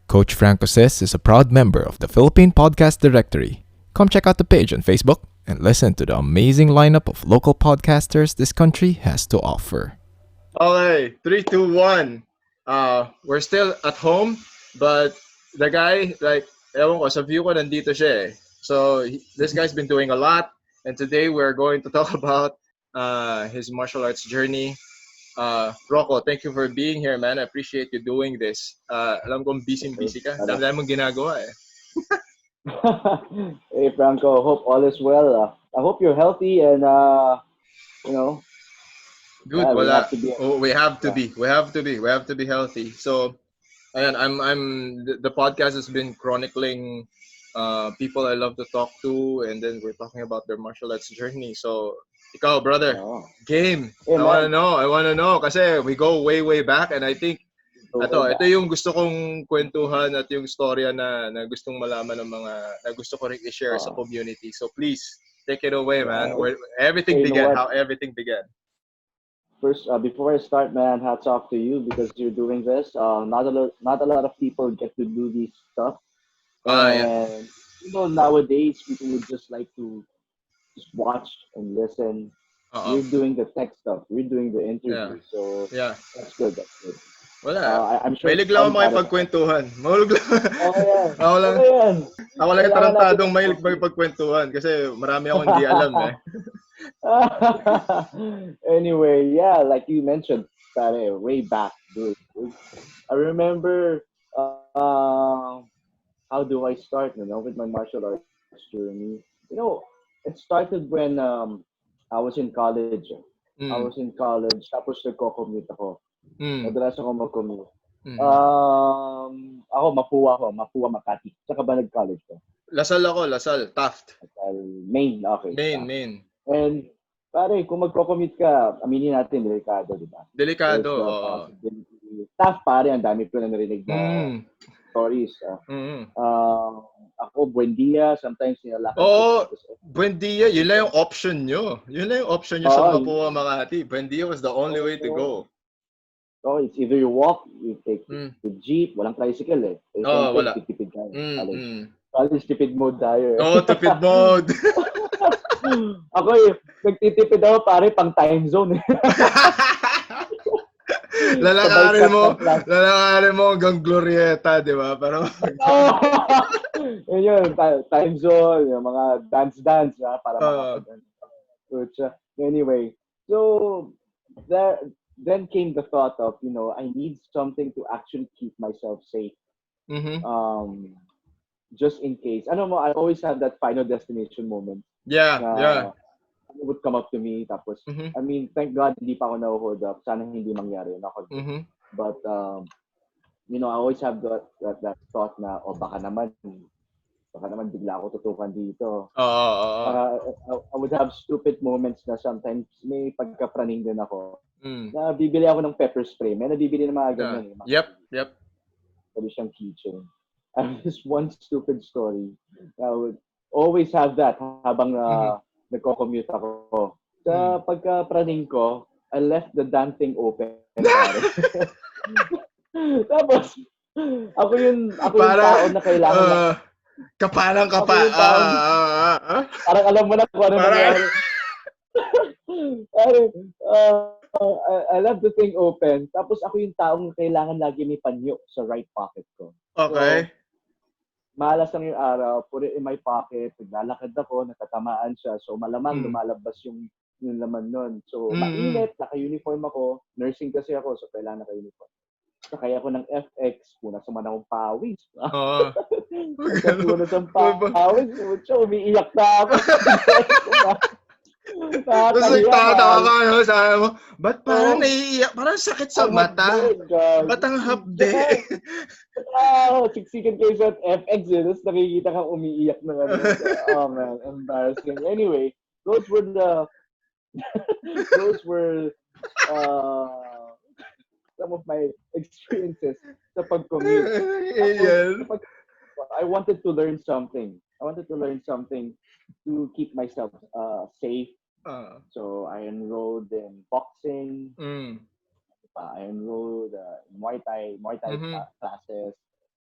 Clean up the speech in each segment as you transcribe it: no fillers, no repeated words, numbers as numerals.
Coach Franco Says is a proud member of the Philippine Podcast Directory. Come check out the page on Facebook and listen to the amazing lineup of local podcasters this country has to offer. Okay, 3, 2, 1. We're still at home, but the guy, ewan ko, sa view ko nandito siya eh. So, this guy's been doing a lot, and today we're going to talk about his martial arts journey. Rocco, thank you for being here, man. I appreciate you doing this. Alam kong busy-busy ka. Dami mong ginagawa eh. Hey Franco, hope all is well. I hope you're healthy and Good, yeah, wala. we have to be. We have to be healthy. So, ayan, the podcast has been chronicling people I love to talk to, and then we're talking about their martial arts journey. So, ikaw, brother, game. Hey, I wanna know kasi we go way back, and I think ito yung gusto kong kwentuhan at yung storya na gustong malaman ng mga na gusto ko rin i-share sa community. So please take it away, man. Where everything began, how everything began. First, before I start, man, hats off to you because you're doing this. Not a lot of people get to do this stuff. And nowadays people would just like to just watch and listen. You're doing the tech stuff. We're doing the interview. Yeah. So that's good. Wala. I'm sure mahilig lang ako makipagkwentuhan. Mahulog lang. Ako lang yung tarantadong mahilig makipagkwentuhan kasi marami akong hindi alam eh. Anyway, yeah, like you mentioned, way back, dude. I remember how do I start, with my martial arts journey. It started when I was in college. Tapos nagko-commute ako. Madalas ako mag-commute. Ako, Mapua, Makati. Saan ka ba nag-college ko? Lasal, Taft. Main, okay. Main. And, pare, kung magko-commute ka, aminin natin, delikado, di ba? Delikado, Taft, pare, ang dami ko na narinig na stories. Ako, Buendia, sometimes nilalakad. Buendia, yun lang yung option nyo. Sa Mapua, Makati. Buendia was the only way to go. So, it's either you walk, you take the jeep, walang tricycle eh. Wala. Tipid tayo. College tipid mode tayo eh. Tipid mode. Ako nagtitipid ako pare pang time zone eh. Lalakarin mo hanggang Glorieta, di ba? Pero yun, time zone, yung mga dance, para makapag. Anyway, so then came the thought of, I need something to actually keep myself safe. Just in case. I always have that final destination moment. Yeah. It would come up to me. Tapos, I mean, thank God, hindi pa ako na-hold up. Sana hindi mangyari. But, I always have that thought na, baka naman bigla ako tutukan dito. I would have stupid moments na sometimes may pagkapraning din ako. Na bibili ako ng pepper spray. May nabibili na mga ganyan. Yep. Sabi siyang keychain. I have this one stupid story. I would always have that habang nagko-commute ako. Sa pagkapraning ko, I left the damn thing open. Tapos, ako yung tao na kailangan Kapalang-kapa. Parang alam mo na kung ano nangyari. I left the thing open. Tapos ako yung taong kailangan lagi may panyo sa right pocket ko. Okay. So, malas lang yung araw, put it in my pocket, naglalakad ako, natatamaan siya. So malamang lumalabas yung laman nun. So mainit, naka-uniform ako. Nursing kasi ako, so kailangan naka-uniform. Sakay ako ng FX, punas naman akong pawis. Punas ang pawis, umiiyak na ako. Tapos nagtatawa ka, sabi mo, ba't parang naiiyak? Parang sakit sa mata. Ba't ang hapde? Siksikan kayo sa FX tapos nakikita kang umiiyak na oh man, embarrassing. Anyway, those were some of my experiences sa pag-commute. I wanted to learn something. To keep myself safe. So I enrolled in boxing. I enrolled in Muay Thai classes.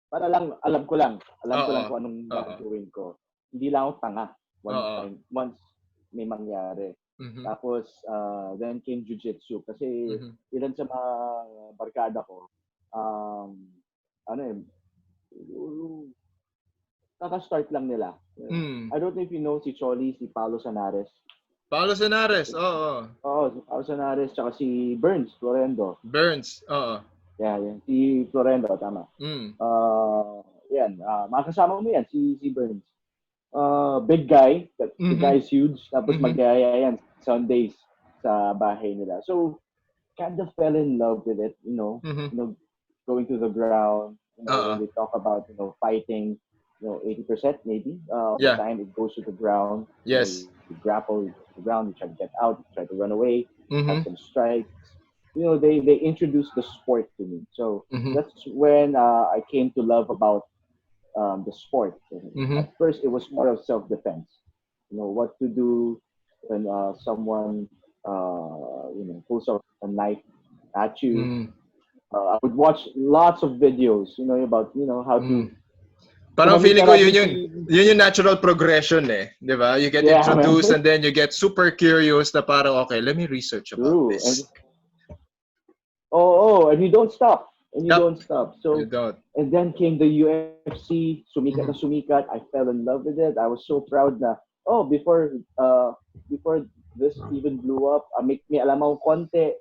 para lang, alam ko lang Oo. kung anong Oo. gagawin ko. Hindi lang ako tanga Oo. once may mangyari. Mhm. Tapos, then came jiu-jitsu. Kasi, Mhm. ilan sa mga barkada ko, ano eh, kaka-start lang nila. Mm. I don't know if you know si Choli, si Paolo Sanares. Paulo Senares, oo. Oo, si Paolo Sanares, tsaka si Burns Florendo. Burns, oo. Yeah, yan. Si Florendo, tama. Mm. Yan, makakasama mo yan, si Burns. Big guy, the guy Mhm. is huge, tapos Mhm. magyaya yan Sundays sa bahay nila. So, kind of fell in love with it, Mhm. going to the ground, when Oo. they talk about, fighting, 80% maybe of the Yeah. time it goes to the ground. Yes. You grapple the ground, you try to get out, you try to run away, have Mhm. some strikes. They introduced the sport to me. So Mhm. that's when I came to love about the sport. Mhm. At first, it was more of self-defense. What to do when someone, pulls out a knife at you. Mhm. I would watch lots of videos, about, how to. Mhm. Parang Gumamit feeling ko natin yun si. yung natural progression eh, 'di ba? You get Yeah, man. introduced and then you get super curious na parang okay, let me research about True. this. And you don't stop. And you Yep. don't stop. You So, don't. and then came the UFC, sumikat na Mhm. sumikat. I fell in love with it. I was so proud na, before this even blew up, may alam akong konti.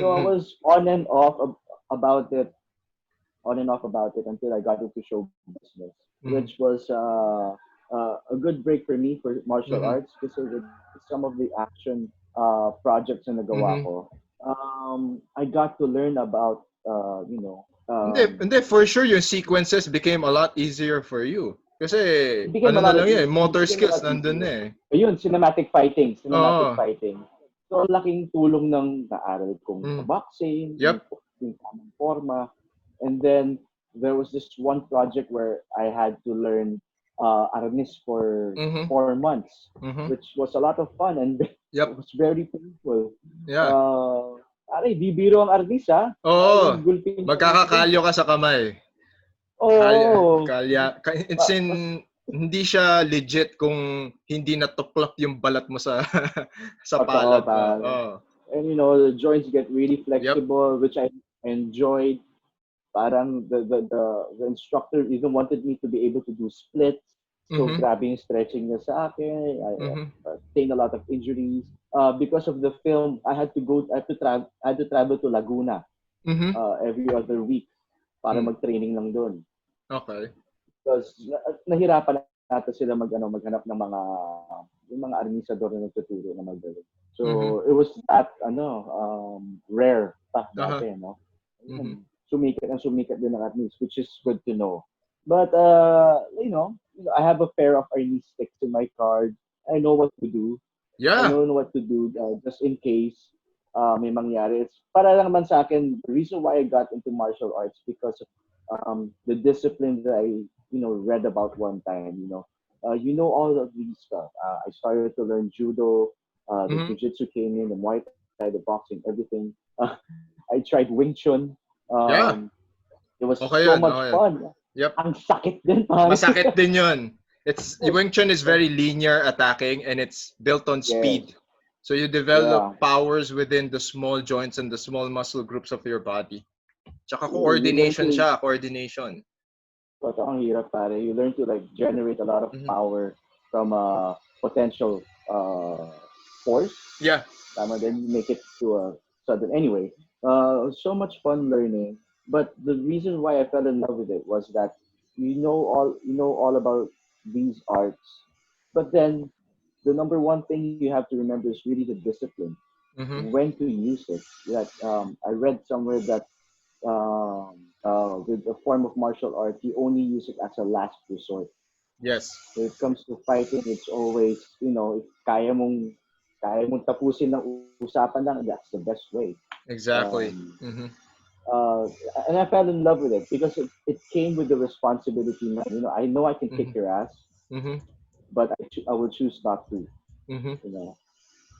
So I Mhm. was on and off about it, until I got into show business, Mhm. which was a good break for me for martial Mhm. arts kasi with some of the action projects na nagawa Mhm. ko, I got to learn about, Hindi, for sure yung sequences became a lot easier for you. Kasi it became ano a na lot lang yun, it motor became a skills lot nandun na easier. eh. Ayun, cinematic fighting, Oo. So, laking tulong ng naaral kong Mm. boxing, Yep. yung tamang forma. And then, there was this one project where I had to learn arnis for Mhm. 4 months, Mhm. which was a lot of fun and it Yep. was very painful. Yeah. Di biro ang arnis, ha? Oo. Yung gulpin mo. Magkakakalyo ka sa kamay. Oo. It's in hindi siya legit kung hindi natuklap yung balat mo sa sa Totoo, palad mo. pare. Oh. And the joints get really Yep. flexible, which I enjoyed. Parang the instructor even wanted me to be able to do splits. So Mhm. grabe yung stretching niya sa akin. I Mhm. sustained a lot of injuries. Because of the film, I had to travel to Laguna Mhm. every other week para Mm. mag-training lang doon. Okay. Because nahirapan natin sila maghanap ng yung mga armisador na nagtuturo na magaling. Mhm. So it was that rare pa Aha. dati, no? Mhm. Sumikat din ng arnis, which is good to know. But I have a pair of arnis sticks in my card. I know what to do. I Yeah. know what to do just in case may mangyari. It's para lang naman sa akin, the reason why I got into martial arts because of the discipline that I read about one time. All of these stuff. I started to learn judo. The Mhm. jiu-jitsu came in, the Muay Thai, the boxing, everything. I tried Wing Chun. Yeah. It was Okay so yun. much Okay yun. fun. Yep. Ang sakit din, pare. Masakit din yun. Wing Chun is very linear attacking and it's built on Yes. speed. So you Yeah. develop powers within the small joints and the small muscle groups of your body. Tsaka You learn coordination to siya, coordination. ang hirap, pare. You learn to like generate a lot of Mhm. power from a potential force. Yeah. Then you make it to a sudden. Anyway, so much fun learning. But the reason why I fell in love with it was that you know all about these arts, but then the number one thing you have to remember is really the discipline, Mhm. when to use it. That I read somewhere that with a form of martial art, you only use it as a last resort. Yes. When it comes to fighting, it's always, if kaya mong tapusin ng usapan lang, that's the best way. Exactly. Um, Mhm. uh, and I fell in love with it because it came with the responsibility. I know I can kick Mhm. your ass, Mhm. but I will choose not to. Mhm. You know,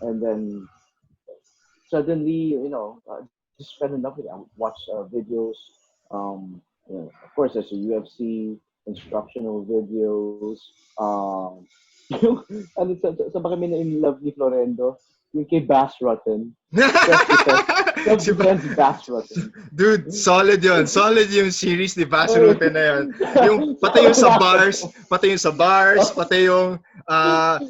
and then suddenly, just fell in love with it. I watched videos. Of course, there's a UFC, instructional videos. Yung, sa ba kami na in love ni Florendo? Yung kay Bass Rotten. Si Bass Rotten. Dude, solid yun. Solid yung series ni Bass Rutten na yun. Yung, pati yung sa bars, pati yung,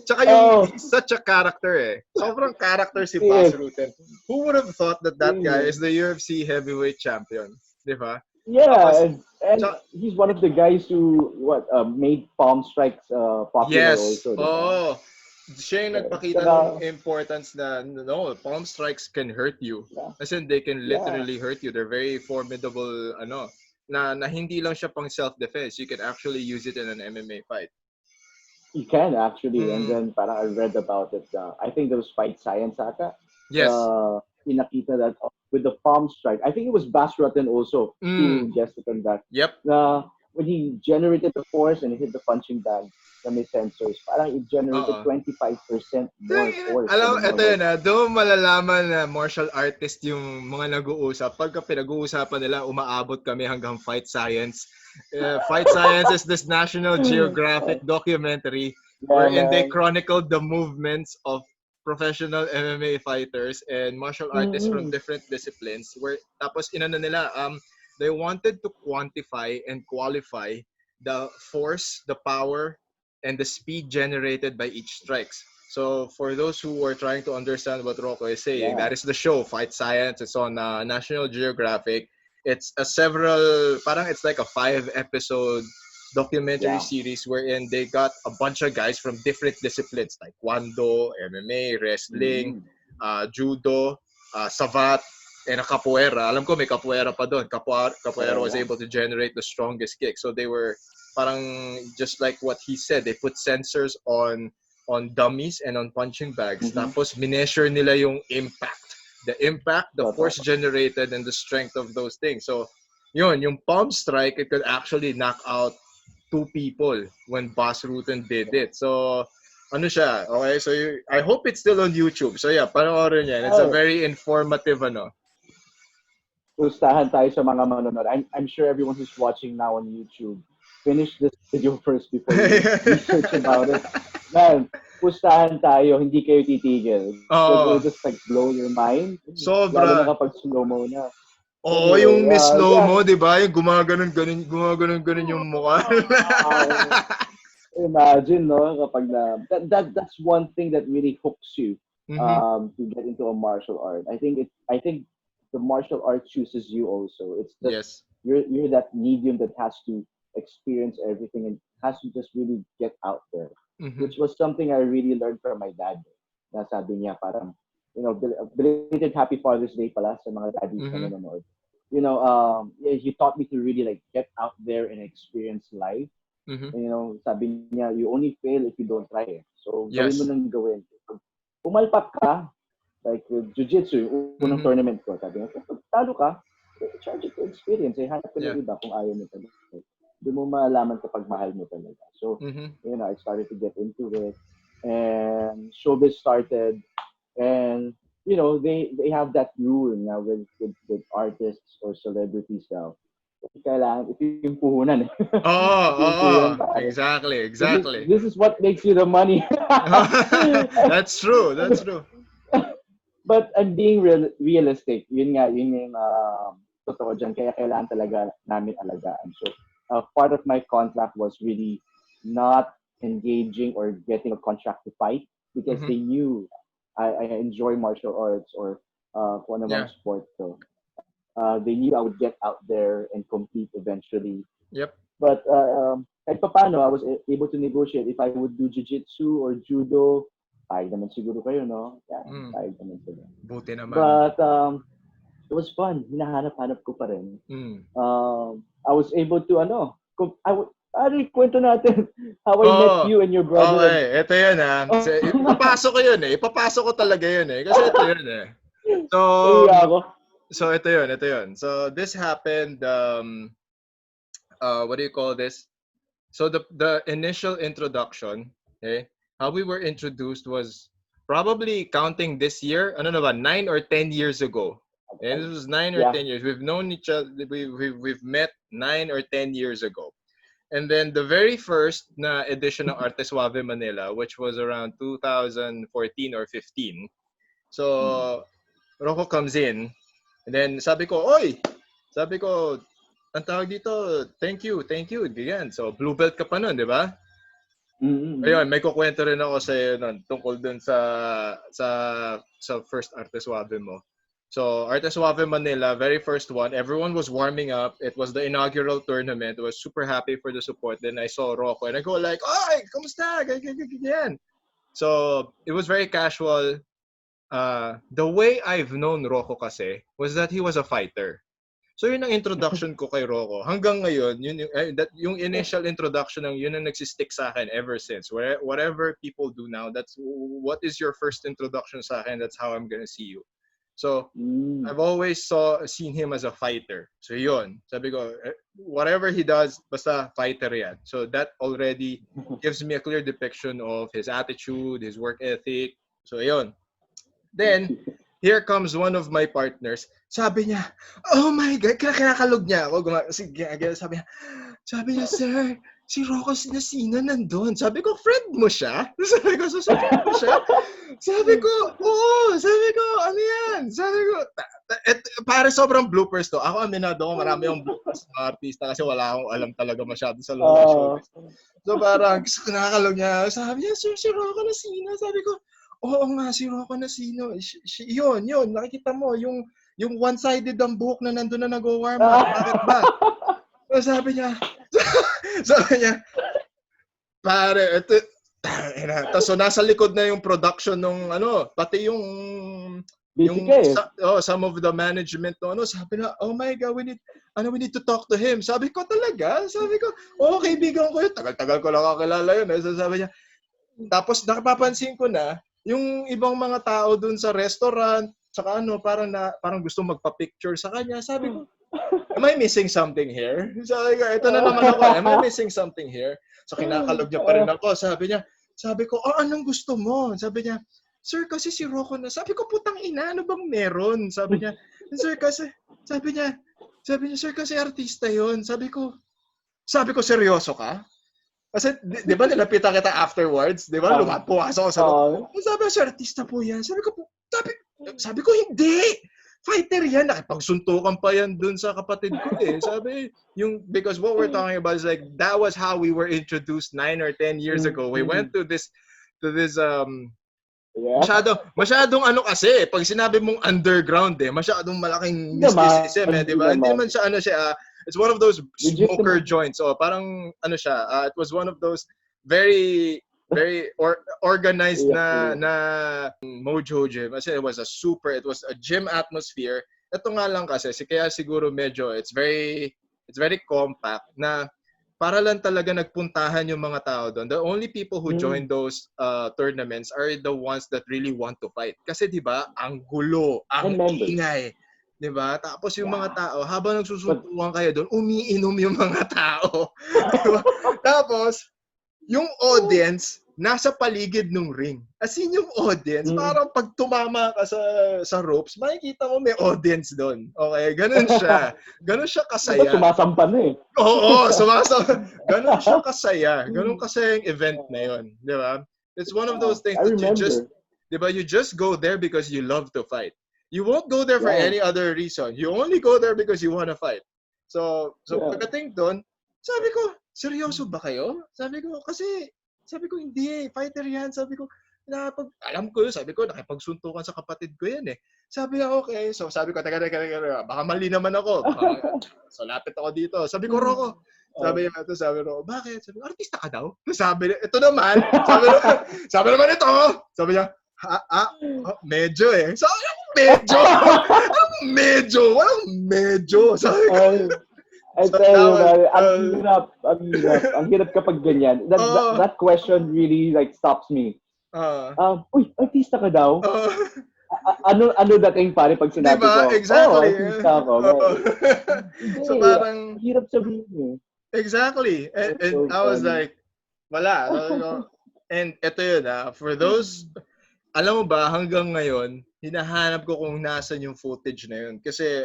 tsaka yung, he's such a character eh. Sobrang character si Bass Rutten. Who would have thought that guy is the UFC heavyweight champion? Di ba? Yeah, and he's one of the guys who made palm strikes popular also. Oh, siya yung nagpakita ng importance na no, palm strikes can hurt you. As in, they can literally hurt you. They're very formidable, na hindi lang siya pang self-defense. You can actually use it in an MMA fight. You can actually, and then parang I read about it. I think there was Fight Science ata. Yes. Pinakita that with the palm strike. I think it was Bass Rutten also who suggested on that. Yep. When he generated the force and he hit the punching bag na may sensors, parang it generated 25% more force. Alam, ito yun doon malalaman na martial artist yung mga nag-uusap. Pagka pinag-uusapan nila, umaabot kami hanggang Fight Science. Fight Science is this National Geographic documentary wherein they chronicled the movements of professional MMA fighters and martial artists from different disciplines. Tapos inano nila, they wanted to quantify and qualify the force, the power, and the speed generated by each strikes. So for those who are trying to understand what Rocco is saying, that is the show, Fight Science. It's on National Geographic. It's it's like a 5-episode documentary series wherein they got a bunch of guys from different disciplines like Taekwondo, MMA, wrestling, judo, savat, and a capoeira. Alam ko may capoeira pa doon. Capoeira was able to generate the strongest kick. So they were parang just like what he said, they put sensors on dummies and on punching bags. Tapos mineasure nila yung impact. The impact, the force generated, and the strength of those things. So yun, yung palm strike, it could actually knock out 2 people when Bass Rutten did it. So, ano siya? Okay, so I hope it's still on YouTube. So yeah, panoorin niya. It's a very informative Pustahan tayo sa mga manonood. I'm sure everyone who's watching now on YouTube, finish this video first before you research about it. Man, pustahan tayo, hindi kayo titigil. It will just like blow your mind. Sobra. Lalo na kapag slow-mo na. Oo, yung Miss Slow-mo, di ba? Yung gumaganon yung mukha. Imagine, no? Kapag that's one thing that really hooks you to get into a martial art. I think the martial art chooses you also. It's just you're that medium that has to experience everything and has to just really get out there. Which was something I really learned from my dad. Na sabi niya parang, belated Happy Father's Day pala sa mga daddies na nanonood. He taught me to really like get out there and experience life. And, sabi niya, you only fail if you don't try it. So, gawin mo nang gawin. Umalpak ka, like with jiu-jitsu, yung unang tournament ko, sabi niya, pag talo ka, charge it to experience. Hanap ka ng iba kung ayaw mo talaga. Doon mo malaman kapag mahal mo talaga. So, I started to get into it. And showbiz started. And they have that rule now with artists or celebrities now. Kailangan ito yung puhunan. Exactly. This is what makes you the money. That's true. But I'm being realistic. Yun yung totoo dyan. Kaya kailangan talaga namin alagaan. So part of my contract was really not engaging or getting a contract to fight because they knew I enjoy martial arts or kung ano mang sport. So they knew I would get out there and compete eventually. Yep. But kahit paano, I was able to negotiate if I would do jiu-jitsu or judo. Payag naman siguro kayo, no? Yeah, payag naman sila. Buti naman. But it was fun. Hinahanap-hanap ko pa rin. I was able to, kwento natin how I met you and your brother. Okay, ito yun Ipapasok ko yun Ipapasok ko talaga yun Kasi ito yun So ito yun. So this happened, what do you call this? So the initial introduction, how we were introduced was probably counting this year, 9 or 10 years ago. And this was 9 or 10 years. We've known each other. We've met 9 or 10 years ago. And then the very first na edition ng Arte Suave Manila, which was around 2014 or 15. So, Rocco comes in. And then sabi ko, ang tawag dito, thank you. Ganyan. So, blue belt ka pa nun, di ba? Ayun, may kukwento rin ako sa'yo nun tungkol dun sa first Arte Suave mo. So, Arte Suave Manila, very first one, everyone was warming up. It was the inaugural tournament. I was super happy for the support. Then I saw Rocco and I go like, "Oy, kamusta?" Ganyan. So, it was very casual. The way I've known Rocco kasi was that he was a fighter. So yun ang introduction ko kay Rocco. Hanggang ngayon, yung initial introduction yun ang nagsistick sa akin ever since. Whatever people do now, that's what is your first introduction sa akin, that's how I'm gonna see you. So I've always seen him as a fighter. So yun, sabi ko, whatever he does, basta fighter yan. So that already gives me a clear depiction of his attitude, his work ethic. So yun. Then, here comes one of my partners. Sabi niya, oh my God, kinakalog niya ako. Sabi niya, sir, si Rocco Nacino nandun. Sabi ko, friend mo siya? Sabi ko, friend mo siya? Sabi ko, oo. Sabi ko, ano yan? Sabi ko, pare sobrang bloopers to. Ako aminado ko, marami yung bloopers ng artista kasi wala akong alam talaga masyado sa loob ng showbiz. So parang, kinakalog niya. Sabi niya, sir, si Rocco Nacino. Sabi ko, oo nga, si Rocco Nacino. Yun. Nakikita mo, yung one-sided ang buhok na nandun na nag-warm up. Bakit ba? So, sabi niya, pare, ito, so nasa likod na yung production ng pati yung some of the management sabi na, oh my God, we need to talk to him. Sabi ko talaga? Sabi ko, kaibigan ko yun. Tagal-tagal ko lang kakilala yun. So, sabi niya, tapos nakapapansin ko na, yung ibang mga tao dun sa restaurant, saka parang gusto magpa-picture sa kanya. Sabi ko, am I missing something here? Sabi ko, ito na naman ako. Am I missing something here? So kinakalog niya pa rin ako. Sabi ko, anong gusto mo? Sabi niya, sir, kasi si Rocco na. Sabi ko, putang ina, ano bang meron? Sabi niya, sir, kasi artista yun. Sabi ko, seryoso ka? Kasi, di ba, nilapitan kita afterwards? Di ba? Pumasok ako sa loob. Sabi ko, sir, artista po yan. Sabi ko, hindi! Fighter yan. Nakipagsuntukan pa yan dun sa kapatid ko eh. Because what we're talking about is like, that was how we were introduced 9 or 10 years ago. We went to this masyadong kasi, pag sinabi mong underground masyadong malaking mysticism di ba? Hindi man siya, it's one of those smoker joints. So parang it was one of those very very organized na mojo gym. Kasi it was a gym atmosphere. Ito nga lang kasi kaya siguro medyo it's very compact na para lang talaga nagpuntahan yung mga tao doon. The only people who join those tournaments are the ones that really want to fight. Kasi 'di ba, ang gulo, ang ingay. Diba? Tapos yung mga tao, habang nagsusuntukan kayo doon, umiinom yung mga tao. Diba? Tapos, yung audience, nasa paligid ng ring. As in yung audience, parang pag tumama ka sa ropes, makikita mo may audience doon. Okay? Ganun siya. Ganun siya kasaya. Sumasampa na eh. Oo, sumasampa. Ganun siya kasaya. Ganun kasaya yung event na yun. Diba? It's one of those things that you just go there because you love to fight. You won't go there for any other reason. You only go there because you want to fight. So pagdating doon, sabi ko, seryoso ba kayo? Sabi ko, hindi, fighter yan. Sabi ko, alam ko yun. Sabi ko, nakipagsuntukan sa kapatid ko yan eh. Sabi niya, okay. So sabi ko, teka, baka mali naman ako. So lapit ako dito. Sabi ko, Rocco. Sabi Rocco, bakit? Sabi ko, artista ka daw? Sabi niya, ito naman. Sabi naman ito. Sabi niya, medyo eh. So, medyo? Walang medyo. Sabi ko. I tell you, ang hirap kapag ganyan. That question really like stops me. Uy, artista ka daw? Ano dating pare pag sinabi ko? Exactly. Artista ako. So parang hirap sabihin eh. Exactly. And I was like, wala. And ito yun for those, alam mo ba, hanggang ngayon, hinahanap ko kung nasan yung footage na yun. Kasi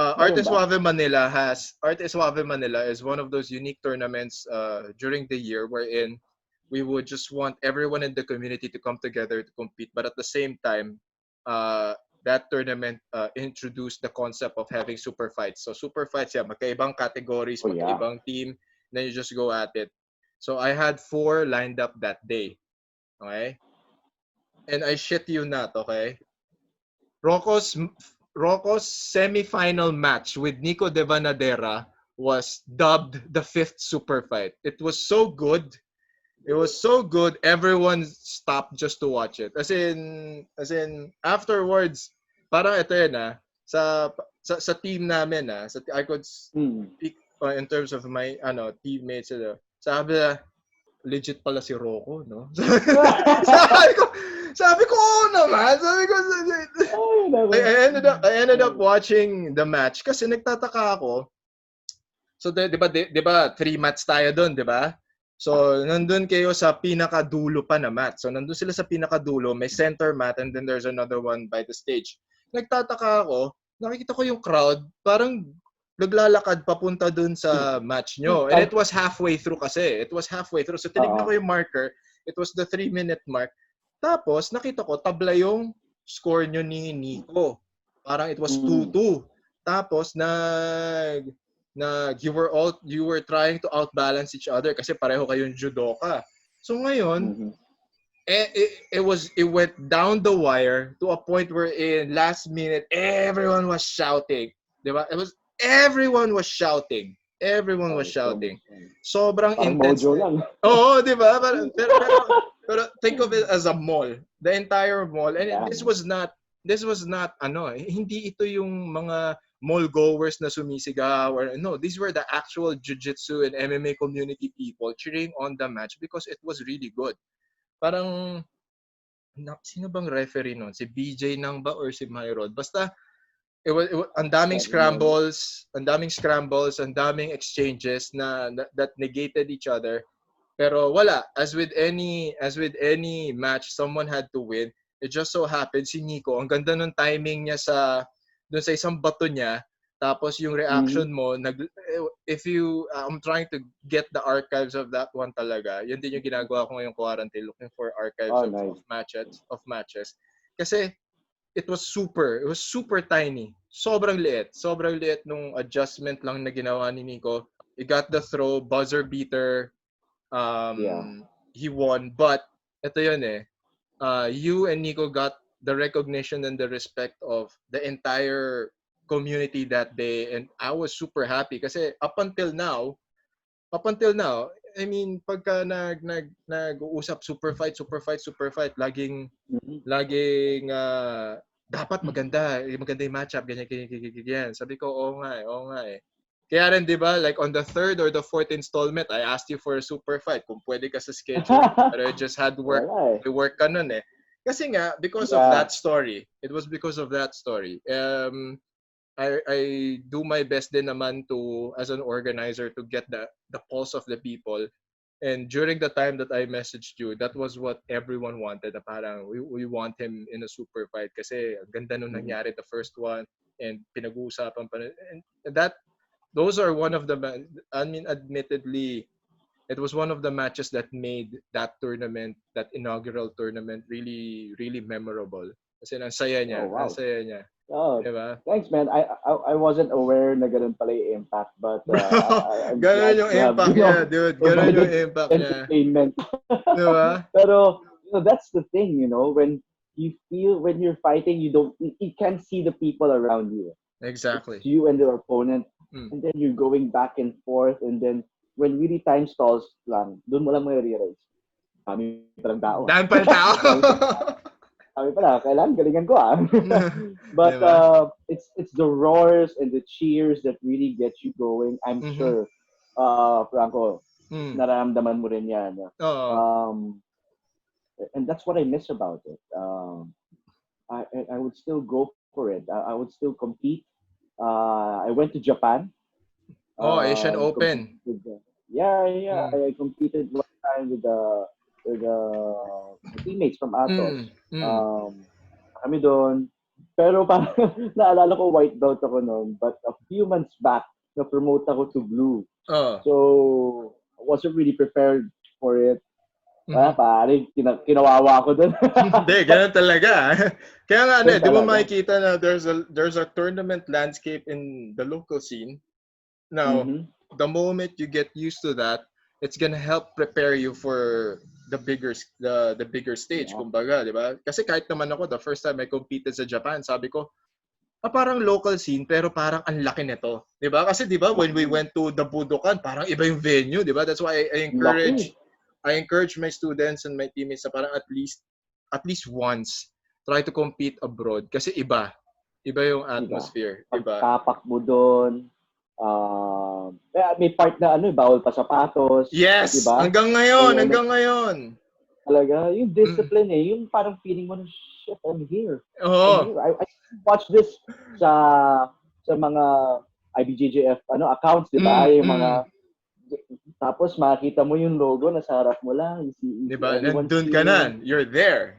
Arte Suave Manila is one of those unique tournaments during the year wherein we would just want everyone in the community to come together to compete. But at the same time, that tournament introduced the concept of having super fights. So super fights, magkaibang categories, magkaibang team, then you just go at it. So I had 4 lined up that day. Okay? And I shit you not, okay? Rocco's semi-final match with Nico De Vanadera was dubbed the 5th super fight. It was so good. It was so good. Everyone stopped just to watch it. As in afterwards, parang ito yan sa team namin I could speak in terms of my teammates. Sabi legit pala si Rocco, no? sabi ko, oo naman. Sabi ko, I ended up watching the match kasi nagtataka ako. So, di ba 3 mats tayo doon, di ba? So, nandun kayo sa pinakadulo pa na mat. So, nandun sila sa pinakadulo, may center mat, and then there's another one by the stage. Nagtataka ako, nakikita ko yung crowd, parang naglalakad papunta dun sa match nyo. And it was halfway through kasi. It was halfway through. So, tinignan ko yung marker. It was the 3-minute mark. Tapos, nakita ko, tabla yung score nyo ni Nico. Parang it was 2-2. Tapos, you were trying to outbalance each other kasi pareho kayong judoka. So, ngayon, it went down the wire to a point where in last minute, everyone was shouting. Diba? Everyone was shouting. Sobrang intense. Oo, di ba? Pero think of it as a mall. The entire mall. And this was not hindi ito yung mga mall goers na sumisigaw or no, these were the actual jiu-jitsu and MMA community people cheering on the match because it was really good. Parang sino bang referee nun? Si BJ nang ba or si Myrod? Basta ang daming scrambles, ang daming exchanges that negated each other. Pero wala, as with any match, someone had to win. It just so happened si Nico, ang ganda ng timing niya doon sa isang bato niya. Tapos yung reaction mo, I'm trying to get the archives of that one talaga. Yun din yung ginagawa ko ngayong quarantine, looking for archives of matches. Kasi it was super tiny. Sobrang liit nung adjustment lang na ginawa ni Nico. He got the throw, buzzer beater. He won, but ito yun you and Nico got the recognition and the respect of the entire community that day, and I was super happy kasi up until now, I mean, pagka nag-uusap super fight, laging dapat maganda yung matchup, ganyan. Sabi ko, oo nga eh. Kaya rin, di ba, like on the 3rd or the 4th installment, I asked you for a super fight kung pwede ka sa schedule. Pero I just had work. May work ka nun eh. Kasi nga, because of that story. It was because of that story. I do my best din naman to, as an organizer, to get the pulse of the people. And during the time that I messaged you, that was what everyone wanted. Na parang we want him in a super fight kasi ang ganda nung nangyari the first one and pinag-uusapan pa. And those are one of the, I mean, admittedly, it was one of the matches that made that tournament, that inaugural tournament, really, really memorable. Kasi ang saya niya. Oh, wow. Ang saya niya. Oh, diba? Thanks, man. I wasn't aware na ganun pala yung impact, but ganun yung impact niya, dude. Ganun yung impact niya. Entertainment. Diba? Pero that's the thing, when you're fighting, you can't see the people around you. Exactly. It's you and your opponent, and then you're going back and forth, and then when really time stalls lang, doon mo lang ma-realize. Dami palang tao. Sabi pala, kailangan galingan ko But it's the roars and the cheers that really get you going. I'm sure, Franco, nararamdaman mo rin yan. And that's what I miss about it. I would still go for it. I would still compete. I went to Japan. Asian Open. I competed one time with the teammates from Atos. kami doon. Pero parang naalala ko white belt ako noon. But a few months back, na-promote ako to blue. So, I wasn't really prepared for it. Pare, kinawawa ako doon. Hindi, ganun talaga. Kaya nga, di mo makikita na there's a tournament landscape in the local scene. Now, the moment you get used to that, it's gonna help prepare you for the bigger stage, kumbaga, di ba? Kasi kahit naman ako, the first time I competed sa Japan, sabi ko, parang local scene, pero parang ang laki nito. Di ba? Kasi di ba, when we went to the Budokan, parang iba yung venue, di ba? That's why I encourage my students and my teammates na parang at least once try to compete abroad kasi iba yung atmosphere, iba. Pagtapak mo doon, may part na bawal pa sapatos. Yes, diba? Hanggang ngayon. Talaga, yung discipline yung parang feeling mo na, shit, I'm here. I watch this sa mga IBJJF accounts, di ba? Yung mga tapos makita mo yung logo na sa harap mo lang. Diba? Nandun ka na. You're there.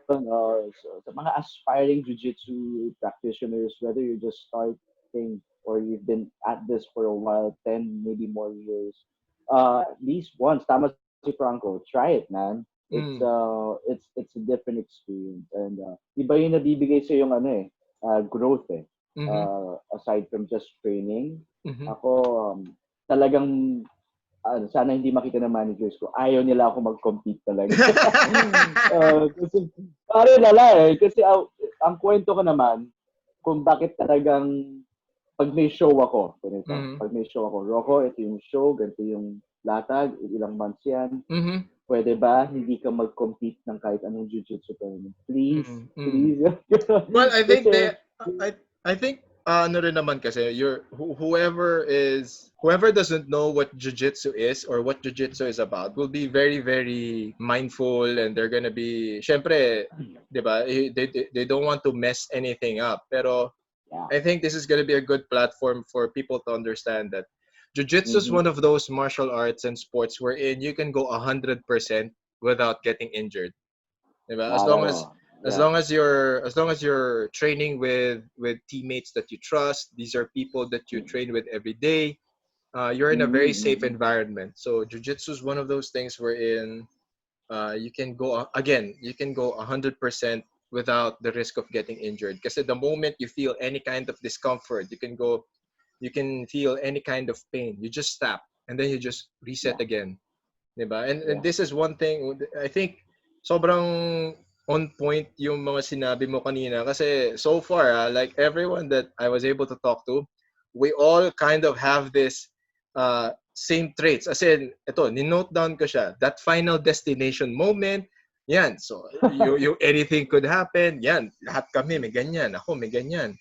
So, sa mga aspiring jiu-jitsu practitioners, whether you're just starting or you've been at this for a while, 10, maybe more years, at least once, tama si Franco, try it, man. It's a different experience. And iba yung nabibigay sa yung growth aside from just training. Ako, talagang sana hindi makita ng managers ko. Ayaw nila ako mag-compete talaga. Kasi kasi ang kwento ko naman kung bakit talagang pag may show ako, Rocco, ito yung show, ganito yung latag, ilang months yan. Pwede ba hindi ka mag-compete ng kahit anong jiu-jitsu tournament? Please. Well, I think ano rin naman kasi whoever doesn't know what jiu-jitsu is or what jiu-jitsu is about will be very, very mindful, and they're gonna be, syempre, di ba, they don't want to mess anything up. Pero I think this is gonna be a good platform for people to understand that jiu-jitsu is one of those martial arts and sports wherein you can go 100% without getting injured. Di ba? As long as you're training with teammates that you trust, these are people that you train with every day, you're in a very safe environment. So jiu-jitsu is one of those things wherein you can go 100% without the risk of getting injured. Because the moment you feel any kind of discomfort, you can feel any kind of pain, you just stop and then you just reset again. Diba? And this is one thing I think sobrang on point yung mga sinabi mo kanina kasi so far like everyone that I was able to talk to, we all kind of have this same traits. As in, ito, ni-note down ko siya. That final destination moment, yan. So, you anything could happen. Yan, lahat kami may ganyan. Ako may ganyan.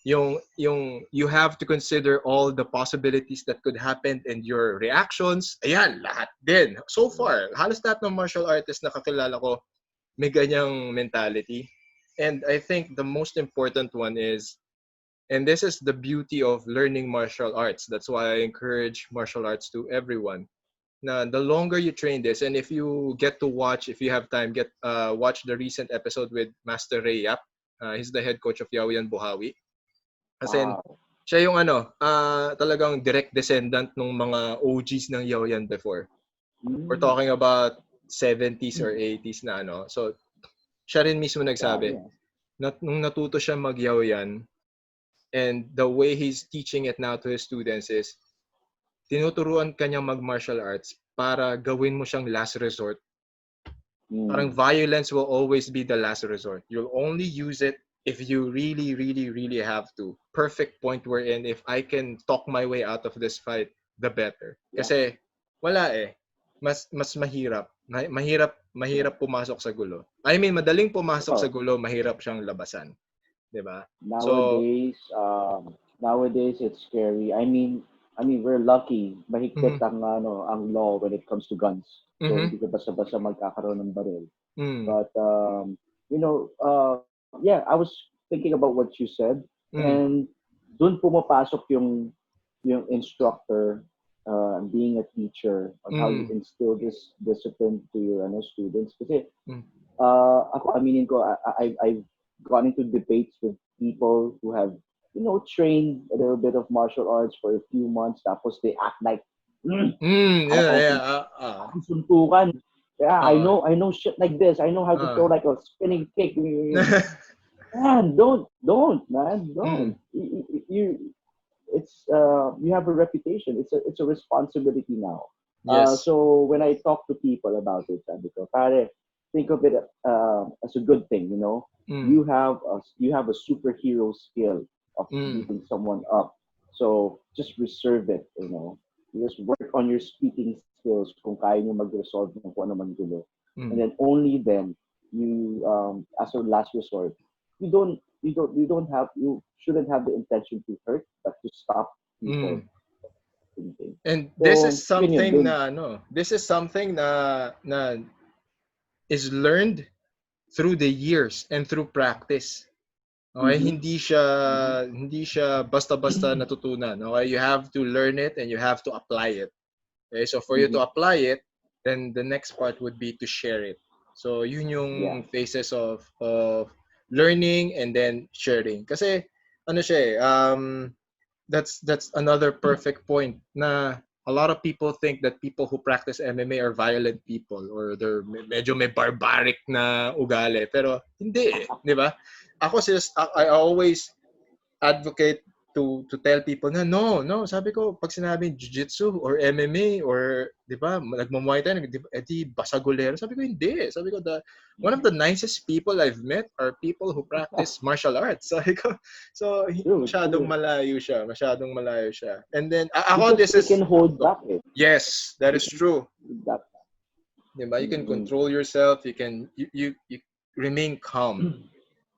You have to consider all the possibilities that could happen and your reactions. Ayan, lahat din. So far, halos lahat ng martial artists na kakilala ko may ganyang mentality. And I think the most important one is, and this is the beauty of learning martial arts. That's why I encourage martial arts to everyone. Na the longer you train this, and if you get to watch, if you have time, watch the recent episode with Master Ray Yap. He's the head coach of Yaoyan Buhawi. Kasi siya yung talagang direct descendant ng mga OGs ng Yaoyan before. We're talking about 70s or 80s na So, siya rin mismo nagsabi. Nung natuto siya mag-Yaoyan, and the way he's teaching it now to his students is, tinuturuan ka niyang mag-martial arts para gawin mo siyang last resort. Parang violence will always be the last resort. You'll only use it if you really, really, really have to. Perfect point wherein if I can talk my way out of this fight, the better. Kasi wala Mas mahirap. Mahirap pumasok sa gulo. I mean, madaling pumasok sa gulo, mahirap siyang labasan. Diba? Nowadays it's scary. I mean we're lucky. Mahigpit ang law when it comes to guns. So hindi ka basta-basta magkakaroon ng baril. But I was thinking about what you said, and doon pumapasok yung instructor, being a teacher, on how you instill this discipline to your students. Kasi ako aminin ko, I've gone into debates with people who have, trained a little bit of martial arts for a few months, tapos they act like, Yeah. suntukan. Yeah, Uh, I know shit like this. I know how to throw uh, like a spinning kick. Man, don't. mm, You have a reputation. It's a responsibility now. yes. So when I talk to people about it, sabi ko, pare, think of it as a good thing. Mm, You have a superhero skill of mm, beating someone up. So just reserve it. You just work on your speaking skills kung kaya niyo mag-resolve ng kung ano man gulo. And mm, then only then you as a last resort, you shouldn't have the intention to hurt, but to stop people mm. thinking. And this is So yun something dun. na this is something na is learned through the years and through practice. Okay, Mm-hmm. Mm-hmm. hindi siya basta-basta natutunan. Okay, you have to learn it and you have to apply it. Okay, so for you Mm-hmm. to apply it, then the next part would be to share it. So yun yung Yeah. phases of learning and then sharing. Kasi ano siya that's another perfect point na a lot of people think that people who practice MMA are violent people or they're medyo may barbaric na ugali. Pero hindi di ba? I always advocate to tell people na sabi ko pag sinabing jiu-jitsu or MMA or 'di ba nagmo-muay thai di basagulero, sabi ko hindi, sabi ko one of the nicest people I've met are people who practice martial arts. Sabi ko so True, true. masyadong malayo siya, and then ako Because this they is can hold back it. yes, that They is can true. hold back. 'Di ba, you can Mm-hmm. control yourself, you remain calm,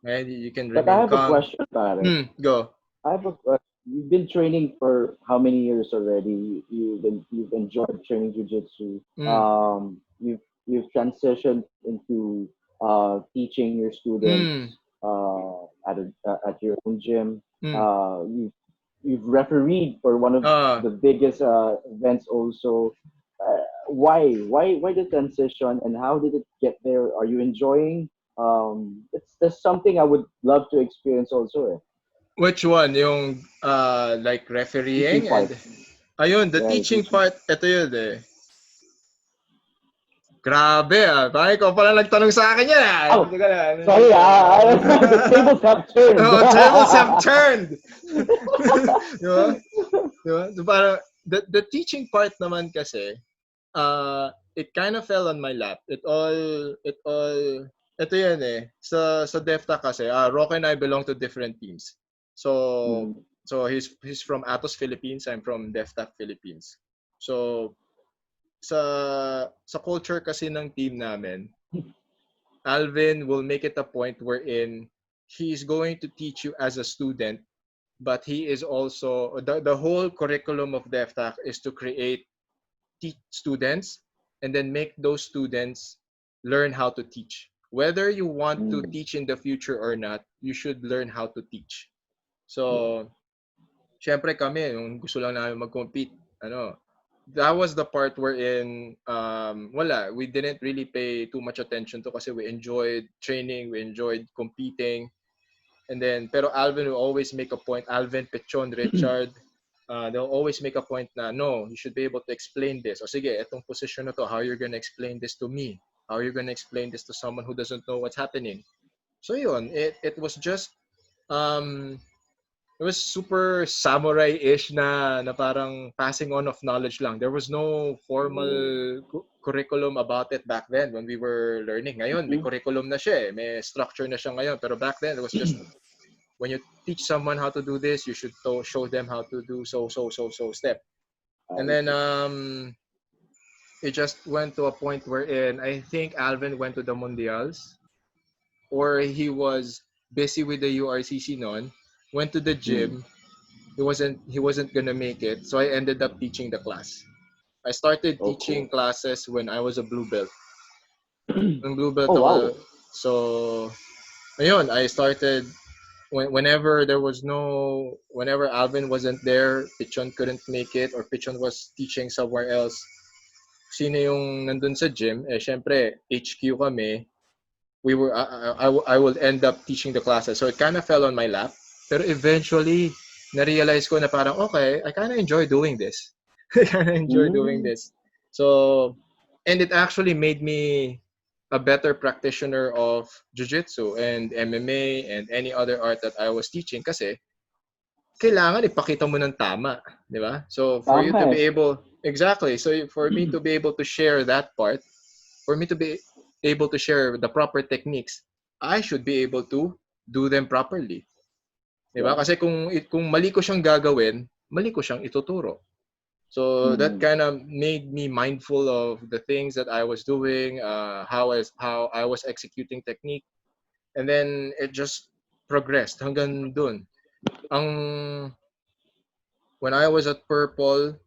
right? You can But I remain have a calm. question, pare. Go. I have a question. You've been training for how many years already? You've enjoyed training jujitsu. Mm. You've transitioned into teaching your Mm. students at your own gym. Mm. You've refereed for one of Ah, the biggest events also. Why the transition and how did it get there? Are you enjoying? It's That's something I would love to experience also. which one? Yung like Teaching refereeing part. and ayun, the Yeah, the teaching teaching. part, ito yun eh. Grabe Parang ikaw pala nagtanong sa akin yan Oh, Teka lang. sorry. The tables have turned. Oh, tables have turned. Di ba? Di ba? So, parang, the teaching part naman kasi, it kind of fell on my lap. Ito yan eh. Sa DEFTA kasi, Rocco and I belong to different teams. So, Mhm. he's from Atos Philippines, I'm from DEFTA Philippines. So, sa culture kasi ng team namin, Alvin will make it a point wherein he's going to teach you as a student, but he is also the whole curriculum of DefTAC is to create teach students and then make those students learn how to teach. Whether you want to Mm. teach in the future or not, you should learn how to teach. Yeah. So, syempre kami, yung gusto lang namin mag-compete, that was the part wherein we didn't really pay too much attention to kasi we enjoyed training, we enjoyed competing. And then pero Alvin will always make a point, Alvin, Pechon, Richard, they'll always make a point na no, you should be able to explain this. O sige, etong position na to, how you're gonna explain this to me? How you're gonna explain this to someone who doesn't know what's happening? So yun, it was just um it was super samurai-ish na parang passing on of knowledge lang. There was no formal Oh. curriculum about it back then when we were learning. Ngayon, may Mhm. curriculum na siya eh. May structure na siya ngayon. Pero back then, it was just when you teach someone how to do this, you should show them how to do so step. And I then see. it just went to a point wherein I think Alvin went to the Mundials or he was busy with the URCC noon, went to the Mm. gym. He wasn't gonna make it, so I ended up teaching the class. I started Oh, teaching cool. classes when I was a blue belt. Yung blue belt Oh, ako, wow. so ayun, I started whenever there was whenever Alvin wasn't there, Pichon couldn't make it, or Pichon was teaching somewhere else. Sino yung nandun sa gym? Eh, syempre, HQ kami. I will end up teaching the classes. So it kind of fell on my lap. Pero eventually, na-realize ko na parang, okay, I kind of enjoy doing this. I kind of enjoy doing this. So, and it actually made me a better practitioner of jiu-jitsu and MMA and any other art that I was teaching kasi kailangan ipakita mo ng tama, di ba? So for you to be able, exactly, so for me to be able to share that part, for me to be able to share the proper techniques, I should be able to do them properly. Di ba? Kasi kung mali ko siyang gagawin, mali ko siyang ituturo. So that kind of made me mindful of the things that I was doing, how I was executing technique, and then it just progressed hanggang dun. When I was at Purple,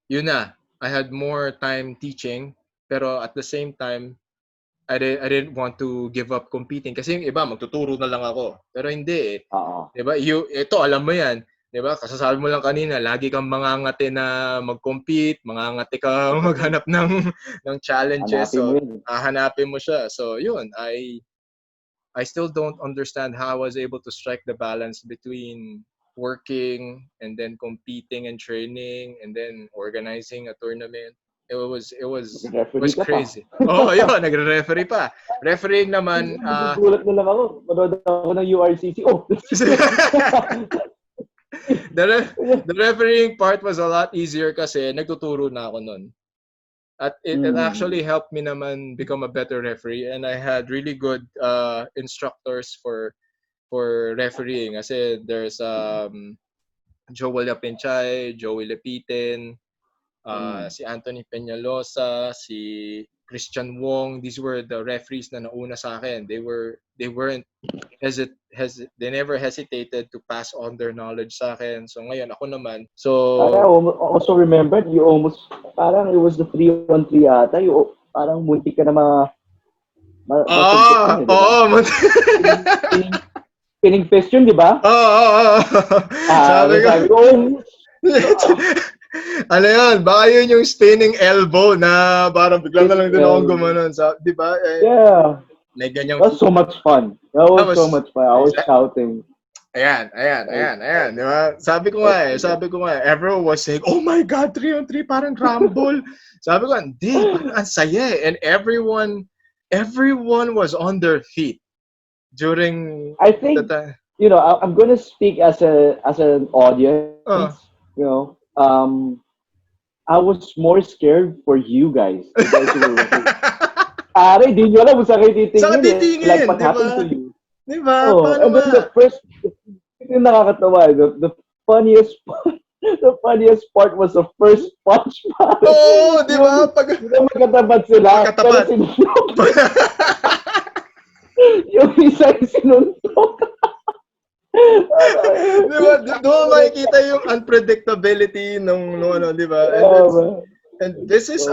yun na, I had more time teaching, pero at the same time, I didn't want to give up competing kasi yung iba magtuturo na lang ako. Pero hindi eh. 'Di ba? Ito alam mo 'yan. 'Di ba? Kasasabi mo lang kanina, lagi kang mangangati na mag-compete, mangangati kang maghanap ng challenges. So hahanapin mo siya. So yun, I still don't understand how I was able to strike the balance between working and then competing and training and then organizing a tournament. It was crazy. Oh, yun, nagre-referee pa. Refereeing naman, nagugulat na lang ako. Manood ako ng URCC. Oh. The refereeing part was a lot easier kasi nagtuturo na ako nun. At it actually helped me naman become a better referee, and I had really good instructors for refereeing kasi there's Joel Yapinchay, Joey Lepitin, si Anthony Peñalosa, si Christian Wong. These were the referees na nauna sa akin. They never hesitated to pass on their knowledge sa akin. So ngayon ako naman. So I also remembered you almost parang it was the 3-on-3 ata. You parang muntik ka na pinning fist yun, di ba? Sabi ko, ano yun? Baka yun yung spinning elbow na parang biglang na lang din akong gumanon. Di ba? Yeah. May ganyang... That was so much fun. That was so much fun. I was shouting. Ayan. Di ba? Sabi ko nga, everyone was saying, oh my God, 3-on-3, parang rumble. Sabi ko, hindi, ang saya eh. And everyone was on their feet during I think, you know, I'm going to speak as an audience, you know, I was more scared for you guys. Ari, di nyo alam kung saan kayo titingin. Like what happened to you. Diba? And then the first, yung nakakatawa, the funniest part was the first punch. Oo, di ba? Magkatapat sila. Magkatapat. Yung isa yung sinuntok. Diba? Doon makikita yung unpredictability ng ano, di ba? And this is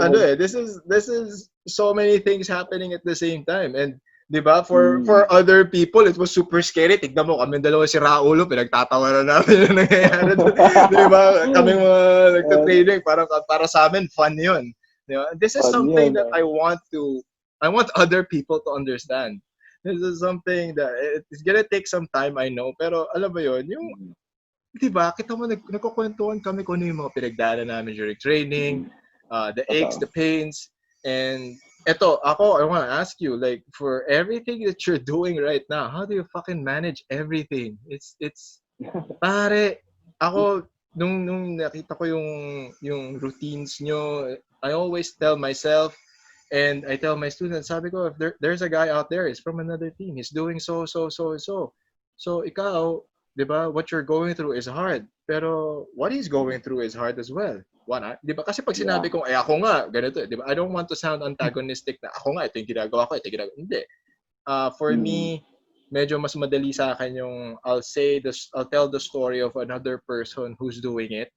this is so many things happening at the same time. And di ba, for other people, it was super scary. Tignan mo, kami dalawa si Raulo, pinagtatawanan namin yung nangyayari. Di ba? Kaming mga nagtatraining, para sa amin, fun yun. Di ba? This is something that I want other people to understand. This is something that it's gonna take some time, I know. Pero alam mo yun, yung, di ba, kita mo, nagkukwentuhan kami kung ano yung mga pinagdaanan namin during training, the aches, the pains, and eto, I want to ask you, like, for everything that you're doing right now, how do you fucking manage everything? It's pare, ako, nung nakita ko yung routines nyo, I always tell myself, and I tell my students, sabi ko, if there's a guy out there, he's from another team, he's doing so. So ikaw, di ba, what you're going through is hard, pero what he's going through is hard as well. Di ba? Kasi pag sinabi kong, ako nga, ganito, di ba? I don't want to sound antagonistic na ako nga, ito yung ginagawa ko, Hindi. For me, medyo mas madali sa akin yung I'll tell the story of another person who's doing it.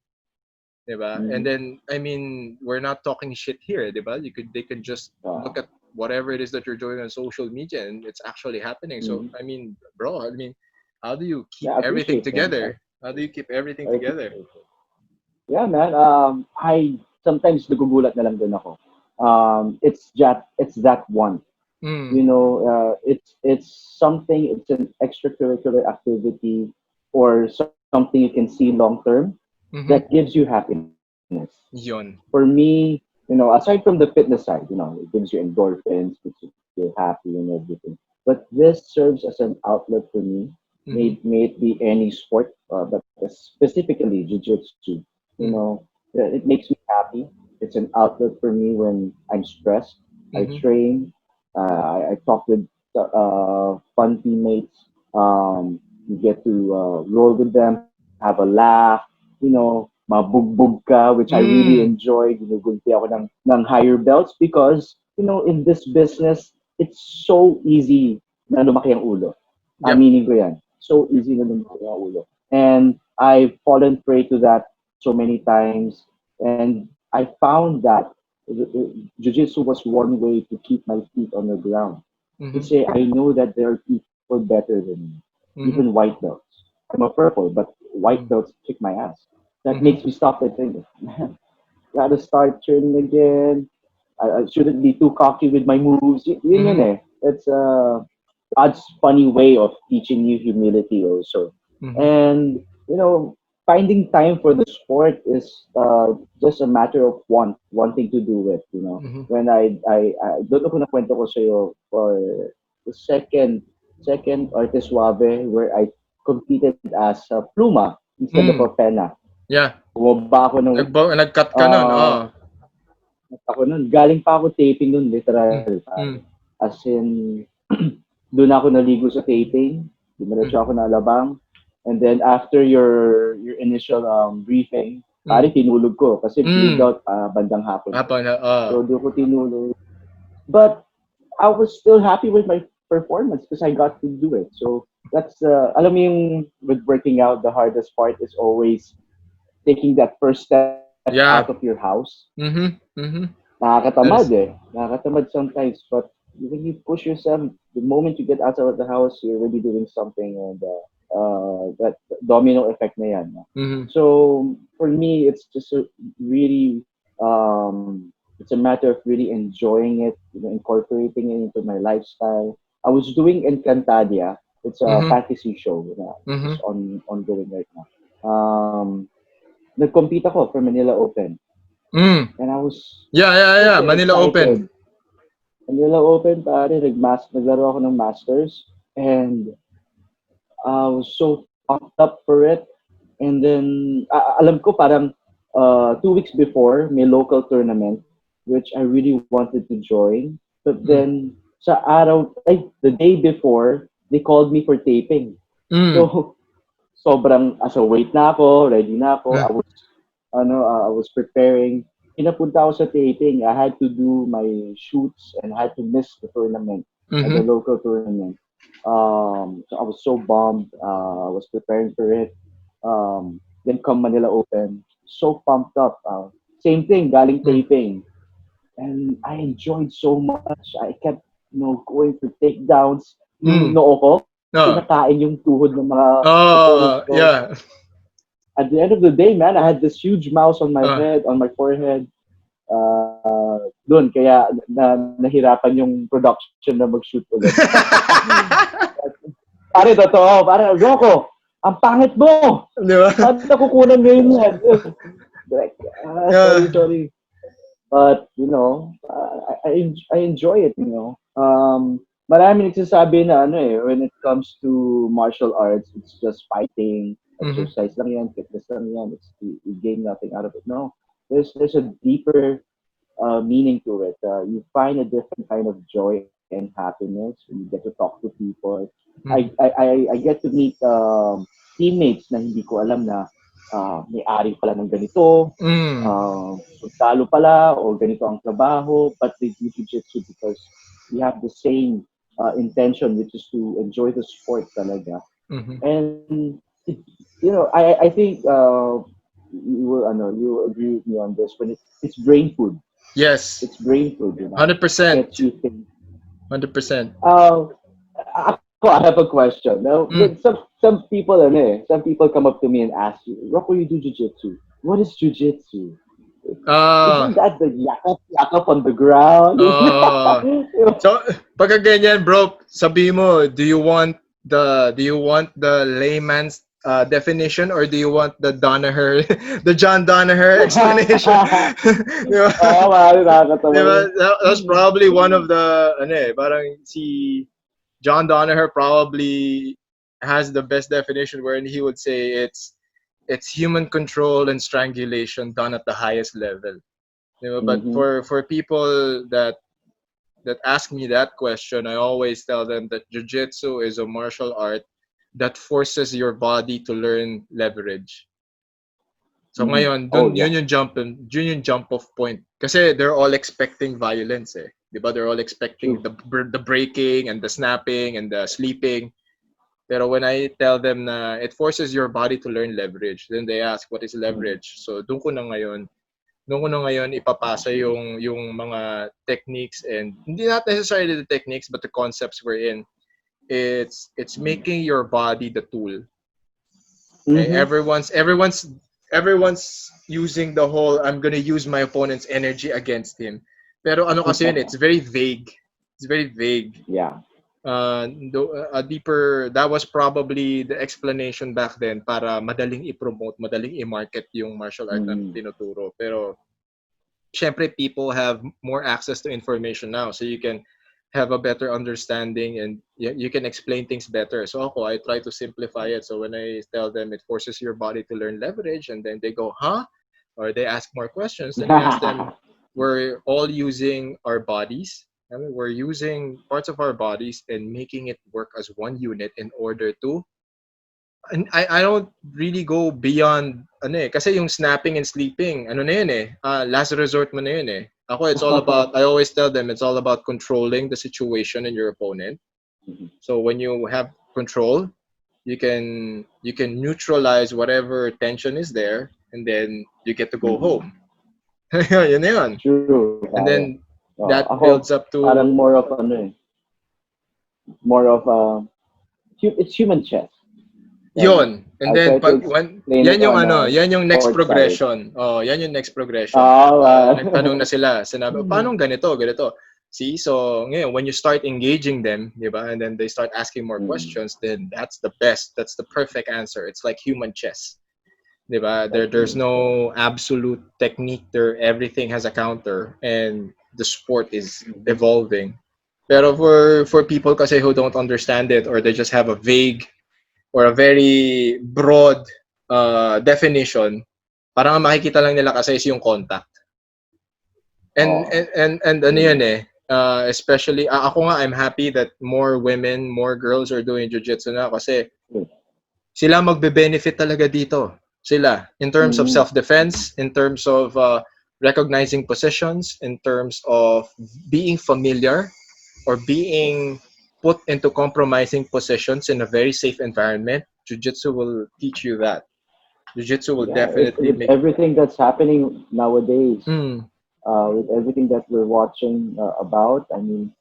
Di ba? And then, I mean, we're not talking shit here, di ba? They can just look at whatever it is that you're doing on social media and it's actually happening. So, I mean, bro, how do you keep everything together? How do you keep everything together? Yeah, man. I sometimes nagugulat na lang din ako. It's that one. You know, it's something. It's an extracurricular activity or something you can see long term that Mm-hmm. gives you happiness. For Yon. me, aside from the fitness side, it gives you endorphins, makes you feel happy and everything. But this serves as an outlet for me. Mm-hmm. May it be any sport, but specifically jiu-jitsu. You Mm-hmm. know, it makes me happy. It's an outlet for me when I'm stressed. I Mm-hmm. train. I talk with fun teammates. You get to roll with them, have a laugh. Mabugbog ka, which I really Mm. enjoy. Ginugunti ako ng higher belts because, in this business, it's so easy na lumaki ang ulo. Yep. Aminin ko yan. So easy na lumaki ang ulo. And I've fallen prey to that so many times. And I found that jiu-jitsu was one way to keep my feet on the ground. To Mm-hmm. say, I know that there are people better than me, even Mm-hmm. white belts. I'm a purple, but white Mm-hmm. belts kick my ass. That Mm-hmm. makes me stop and think, man, gotta start training again. I shouldn't be too cocky with my moves. Yun Mm-hmm. eh. It's God's funny way of teaching you humility also. Mm-hmm. And, finding time for the sport is just a matter of wanting to do it. Mm-hmm. When I don't know kung nakwento ko sa'yo for the second Arte Suave where I competed as a pluma instead of a Mm. pena. Yeah. Bumaba ako ng Nag-cut ka nun. uh, Oh. ako nun. Galing pa ako taping nun, literal. Mm. Mm. As in, doon ako naligo sa taping. Dumiretso Mm. ako na Alabang. And then after your initial briefing, Mm. tinulog ko kasi bleed Mm. out bandang hapon. Hapon na. So doon ko tinulog. But I was still happy with my performance because I got to do it. So that's, alam mo yung with working out, the hardest part is always taking that first step out of your Yeah. house. Mm-hmm. Mm-hmm. Nakakatamad Yes. eh. Nakakatamad sometimes. But when you push yourself, the moment you get outside of the house, you're already doing something, and that domino effect na yan. Mm-hmm. So for me, it's just really, it's a matter of really enjoying it, incorporating it into my lifestyle. I was doing Encantadia. It's a Mm-hmm. fantasy show, which Mm-hmm. is ongoing right now. Nag-compete ako for Manila Open. Mm. And I was Yeah, yeah, yeah. super Manila Open. excited. Manila Open, pare, naglaro ako ng Masters. And I was so pumped up for it. And then, alam ko parang 2 weeks before, may local tournament, which I really wanted to join. But Mm. then, the day before, they called me for taping. Mm. So, sobrang, wait na ako, ready na ako. Yeah. I was preparing. Pinapunta ako sa taping. I had to do my shoots and had to miss the tournament, the Mm-hmm. local tournament. So I was so bummed. I was preparing for it. Then come Manila Open, so pumped up. Same thing, galing Mm. taping. And I enjoyed so much. I kept, going for takedowns. Yung Mm. noo ko, Oh. kinakain yung tuhod ng mga opponents Oh, ko. yeah. At the end of the day, man, I had this huge mouse on my Oh. head, on my forehead. Doon, kaya nahirapan yung production na mag-shoot ulit. Pare, totoo. Pare, Rocco, ang pangit mo! Di ba? Ba't nakukunan mo yun yan? Like, sorry. But, I enjoy it. Marami nagsasabi na, when it comes to martial arts, it's just fighting, Mm-hmm. exercise lang yan, fitness lang yan, you gain nothing out of it. No, there's a deeper meaning to it. You find a different kind of joy and happiness when you get to talk to people. I get to meet teammates na hindi ko alam na may-ari pala ng ganito, Mm. sundalo pala, o ganito ang trabaho, but they do jiu-jitsu because we have the same intention, which is to enjoy the sport talaga. Mm-hmm. And I think you agree with me on this when it's brain food. Yes. It's brain food. 100%. Gets you think. 100%. I have a question. Now, Mm. some people come up to me and ask you, Rocco, you do jiu-jitsu. What is jiu-jitsu? Ah, Isn't that the yakap on the ground? uh, so pagka ganyan, bro, sabi mo, do you want the layman's definition, or do you want the Donaher, the John Donaher explanation? Di ba? Oo, maaari nakakatawa Di ba? yun. That's probably one of the ano eh, parang si John Donaher probably has the best definition, wherein he would say it's human control and strangulation done at the highest level. You know, but Mhm. for people that ask me that question, I always tell them that jiu-jitsu is a martial art that forces your body to learn leverage. So Mhm. ngayon, Oh, dun yeah. yun yung jump off point. Kasi they're all expecting violence eh. 'Di ba? They're all expecting True. the breaking and the snapping and the sleeping. Pero when I tell them na it forces your body to learn leverage, then they ask, what is Mhm. leverage? So doon ko na ngayon ipapasa yung mga techniques, and hindi not necessarily the techniques but the concepts we're in. It's making your body the tool. Okay? Mhm. Everyone's using the whole I'm gonna use my opponent's energy against him. Pero ano kasi yun, it's very vague. It's very vague. Yeah. A deeper, that was probably the explanation back then para madaling i-promote, madaling i-market yung martial art na Mm. tinuturo. Pero syempre people have more access to information now, so you can have a better understanding, and you can explain things better. So ako, I try to simplify it. So when I tell them it forces your body to learn leverage, and then they go, huh? Or they ask more questions, then I ask them, we're all using our bodies. I mean, we're using parts of our bodies and making it work as one unit in order to, and I don't really go beyond ano eh, kasi yung snapping and sleeping ano na yun eh, last resort mo na yun eh. Ako, it's all about, I always tell them it's all about controlling the situation and your opponent. So when you have control, you can neutralize whatever tension is there, and then you get to go Mhm. home. Yun na yun. True, And pare. then that Ako, builds up parang to, more of ano eh. More of it's human chess. Right? yun. And I try then to pag when explain it yan yung on ano, a yan yung next court side. progression. Oh, yan yung next progression. Oh, Nagtanong na sila, sinabi, paano ganito, ganito? See, so ngayon when you start engaging them, di ba? And then they start asking more Mm. questions, then that's the best. That's the perfect answer. It's like human chess. Di ba? There's Exactly. no absolute technique there. Everything has a counter, and the sport is Mhm. evolving. Pero for people kasi who don't understand it, or they just have a vague or a very broad definition, parang ang makikita lang nila kasi is yung contact. Oh. And ano yan eh, especially, ako nga, I'm happy that more women, more girls are doing jiu-jitsu na, kasi sila magbe-benefit talaga dito. Sila, in terms of Mm-hmm. self-defense, in terms of recognizing positions, in terms of being familiar or being put into compromising positions in a very safe environment. Jiu-jitsu will teach you that. Jiu-jitsu will Yeah, definitely with make. everything that's happening nowadays, Mm, with everything that we're watching about, I mean,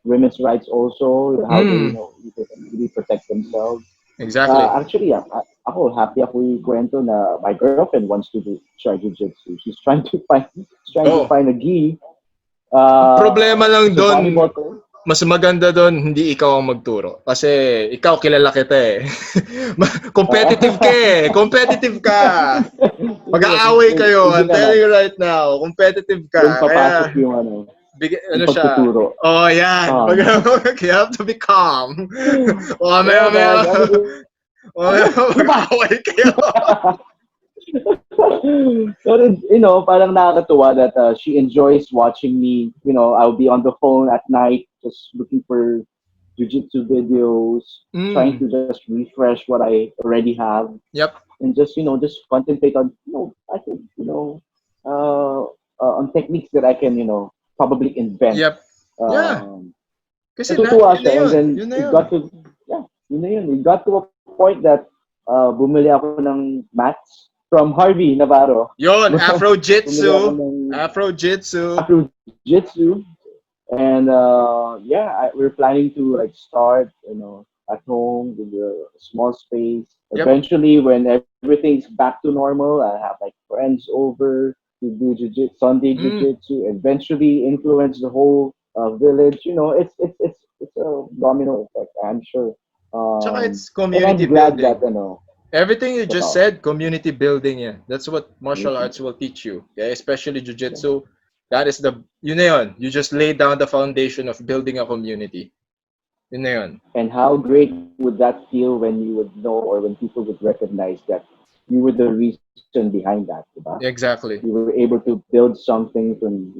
women's rights also, how they, mm, you can really protect themselves. exactly. Actually, yeah, ako happy ako ikwento na my girlfriend wants to try jiu-jitsu. She's trying to Oh, find a gi. ang problema lang She's a doon, volleyball player. mas maganda doon hindi ikaw ang magturo. Kasi ikaw, kilala kita eh. Competitive ka eh. Competitive ka. Mag-aaway kayo. Sige I'm naman. telling you right now. Competitive Doon ka. papasok Kaya, yung ano yung siya. pagtuturo. Oh, yan. You have to be calm. O, maya, mag-aaway kayo. But parang nakakatuwa that she enjoys watching me. I'll be on the phone at night just looking for jiu-jitsu videos, trying Mm. to just refresh what I already have, Yep. and just contemplate on, I think, on techniques that I can, probably invent. Yep. Yeah. Um, Kasi Natutuwa yun na siya, and yun. then Yun na it yun. got to, yeah, yun na yun. It got to a point that bumili ako ng mats from Harvey Navarro. Yun, Bumili ako Afro-Jitsu. ng Afro-Jitsu. Afro-Jitsu. And we're planning to like start, at home with a small space. Yep. Eventually, when everything's back to normal, I have like friends over to do Sunday Mm. jiu-jitsu, eventually influence the whole village. It's a domino effect, I'm sure. Tsaka it's And community I'm glad that, building. Everything you just totoo. said, community building, yeah. That's what martial Community arts will teach you. Okay? Especially jiu-jitsu. That is the, yun na yun. You just lay down the foundation of building a community. Yun na yun. And how great would that feel when you would know or when people would recognize that you were the reason behind that, diba? You were Exactly. able to build something from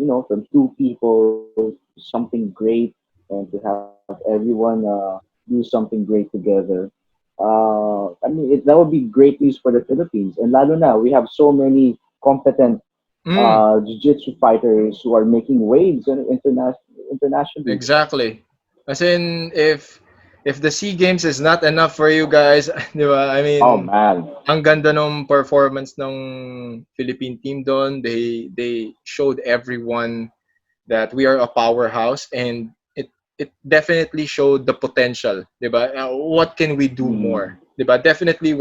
two people to something great, and to have everyone do something great together. I mean, that would be great news for the Philippines. And lalo na, we have so many competent Mm. jiu-jitsu fighters who are making waves internationally. Exactly. As in, if the SEA Games is not enough for you guys, di ba? I Oh mean, man. ang ganda ng performance ng Philippine team doon. They showed everyone that we are a powerhouse, and it definitely showed the potential, 'di ba? What can we do more? Mm. 'Di ba? Definitely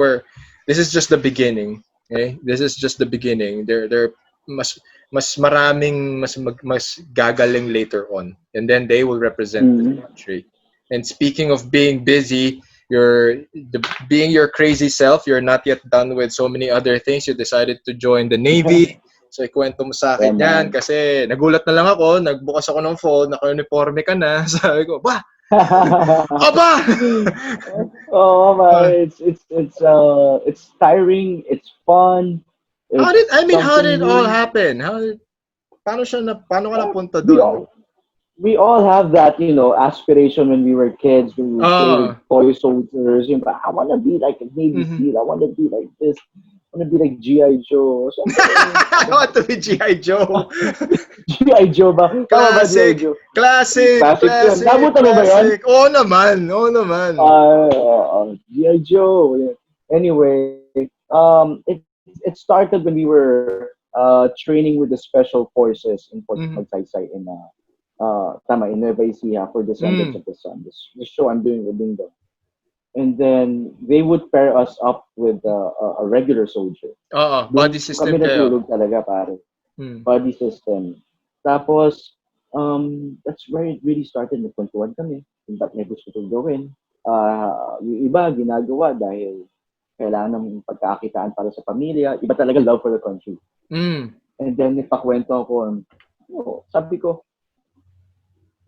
this is just the beginning. Okay? This is just the beginning. There mas mas maraming mas gagaling later on, and then they will represent this Mm. country. And speaking of being busy, being your crazy self, you're not yet done with so many other things. You decided to join the Navy. So, ikwento mo sa Yeah, akin yan man. kasi nagulat na lang ako, nagbukas ako ng phone, naka-uniforme ka na. Sabi ko, ba? Aba! Oh Uh, man, it's tiring, it's fun, I it's mean, how did something it all new. happen? Paano ka Uh, napunta we doon? all we all have that, aspiration when we were kids, when we play with Oh. toy soldiers. I want to be like a Navy Mhm. SEAL. I want to be like this. I want to be like GI Joe or something. I I don't want know. to be G.I. Joe. GI Joe ba? Tama ba GI Classic. Joe? Classic. Classic yun. Classic. Nabutan mo ba yun? Classic. Oo naman. Oo naman. GI Joe. Yeah. Anyway, it started when we were training with the special forces in Fort Mhm. Magsaysay in Nueva Ecija for Descendants Mm. of the Sun. The show I'm doing with Bingo. And then they would pair us up with a regular soldier. Oo. Body Doon kami system kayo. natulog talaga, pare. Mm. Body system. Tapos, that's where it really started. Nagkwentuhan kami kung ba't may gusto kong gawin. Yung iba, ginagawa dahil kailangan ng pagkakakitaan para sa pamilya. Iba talaga love for the country. Mm. And then, nagpakwento ako, sabi ko,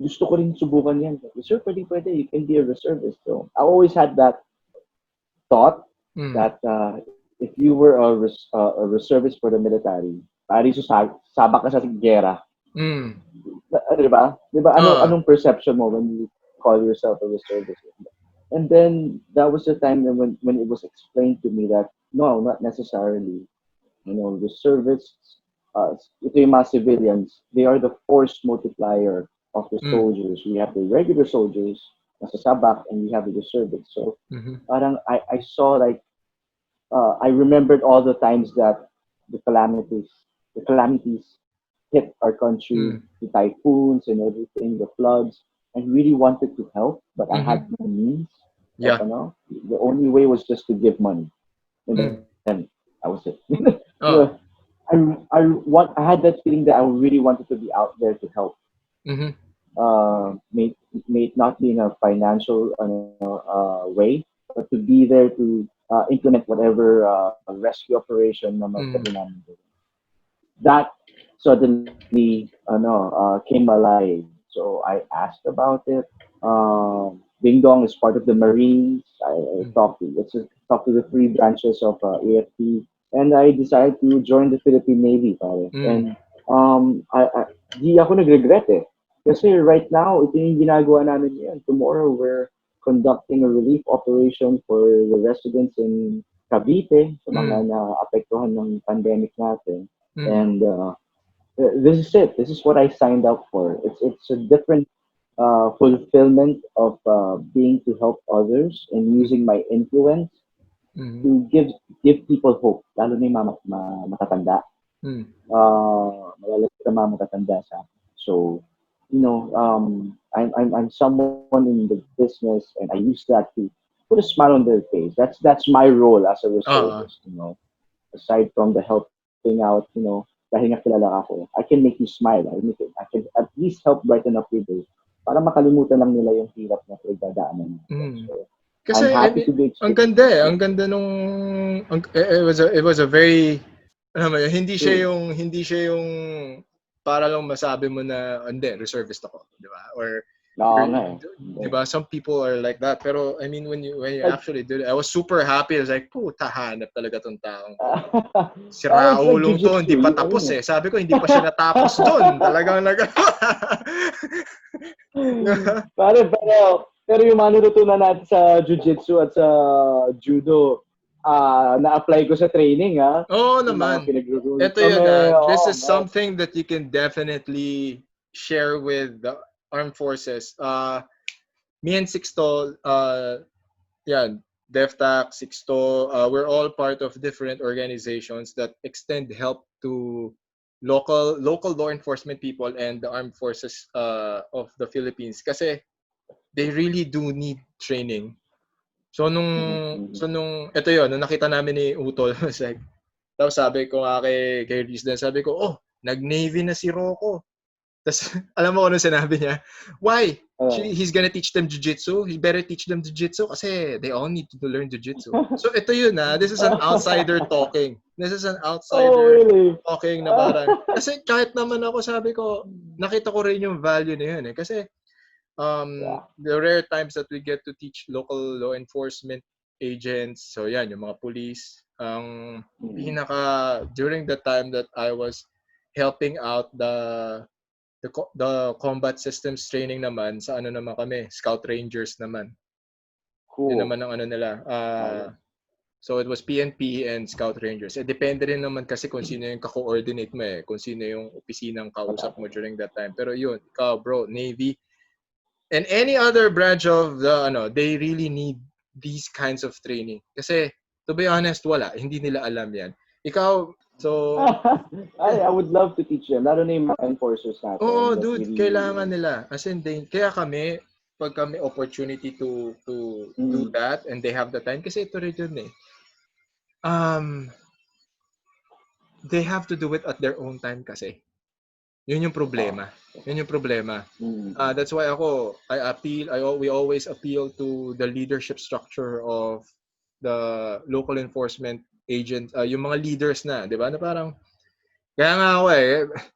gusto ko rin subukan yan. Sir, pwede, you can be a reservist. So, I always had that thought Mm. that if you were a reservist for the military, pari sabak ka sa gera. Mm. Di ba? Di ba? Oo. Anong perception mo when you call yourself a reservist? And then that was the time when it was explained to me that no, not necessarily. Reservists, ito yung mga civilians, they are the force multiplier of the Mm. soldiers. We have the regular soldiers, nasa sabak, and we have the reservists. So Mhm. parang I saw like I remembered all the times that the calamities, the calamities hit our country, Mm. the typhoons and everything, the floods, and really wanted to help, but I Mhm. had no means of, Yeah. the only way was just to give money, and then Mm. that was it. So, Oh. I had that feeling that I really wanted to be out there to help. Mhm. May it not be in a financial way, but to be there to implement whatever rescue operation na Mm. pwede namin gawin. That suddenly came alive. So I asked about it. Ding Dong is part of the Marines. I Mm. talked to the three branches of AFP, and I decided to join the Philippine Navy, pare. Mm. And di ako nagregret eh. Kasi right now, ito yung ginagawa namin yan. Tomorrow, we're conducting a relief operation for the residents in Cavite sa Mm. mga naapektuhan ng pandemic natin. Mm. And this is it. This is what I signed up for. It's a different fulfillment of being to help others and using my influence Mm. to give people hope. Lalo na yung matatanda. Mm. Malalapit na mga matatanda sa akin. So, I'm someone in the business, and I use that to put a smile on their face. That's my role as a Oo. reservist. Aside from the helping helping out, dahil nga kilala ako, I can make you smile. I can at least help brighten up your day para makalimutan lang nila yung hirap na pinagdadaanan. So, kasi I'm happy to be ang ganda ang ganda nung it was a very hindi siya yung para lang masabi mo na hindi reservist ako, di ba? Or di ba, some people are like that, pero I mean when you actually did it, I was super happy. I was like, puta, hanap talaga tong taong si Raulong to, hindi pa tapos eh. Sabi ko, hindi pa siya natapos doon. Talagang pero yung manututunan natin sa jiu-jitsu at sa judo, na-apply ko sa training, ha? Oo naman. Ito yun, this is something that you can definitely share with the armed forces. Me and Sixto, DefTac, Sixto, we're all part of different organizations that extend help to local law enforcement people and the armed forces of the Philippines kasi they really do need training. So nung nakita namin ni Utol, like, tapos sabi ko nga kay Riz din, sabi ko, nag-Navy na si Rocco. Tapos, alam mo kung ano sinabi niya? Why? He's gonna teach them jiu-jitsu? He better teach them jiu-jitsu kasi they all need to learn jiu-jitsu. So, ito yun this is an outsider talking. This is an outsider talking na parang, kasi kahit naman ako, sabi ko, nakita ko rin yung value na yun Kasi, the rare times that we get to teach local law enforcement agents, so yan, yung mga police, during the time that I was helping out the combat systems training naman sa naman kami, Scout Rangers naman. Cool. Yun naman ang nila. So it was PNP and Scout Rangers. Depende rin naman kasi kung sino yung ka-coordinate mo kung sino yung opisinang kausap mo during that time. Pero yun, ikaw bro, Navy and any other branch of the they really need these kinds of training. Kasi to be honest, hindi nila alam yan. Ikaw, so I would love to teach them. Lalo na yung mga enforcers natin. Dude, really, kailangan nila. As in, kaya kami, pag kami opportunity to do that and they have the time, kasi ito rin yun they have to do it at their own time kasi. Yun yung problema. That's why we always appeal to the leadership structure of the local enforcement agent, yung mga leaders na, di ba? Na parang, kaya nga ako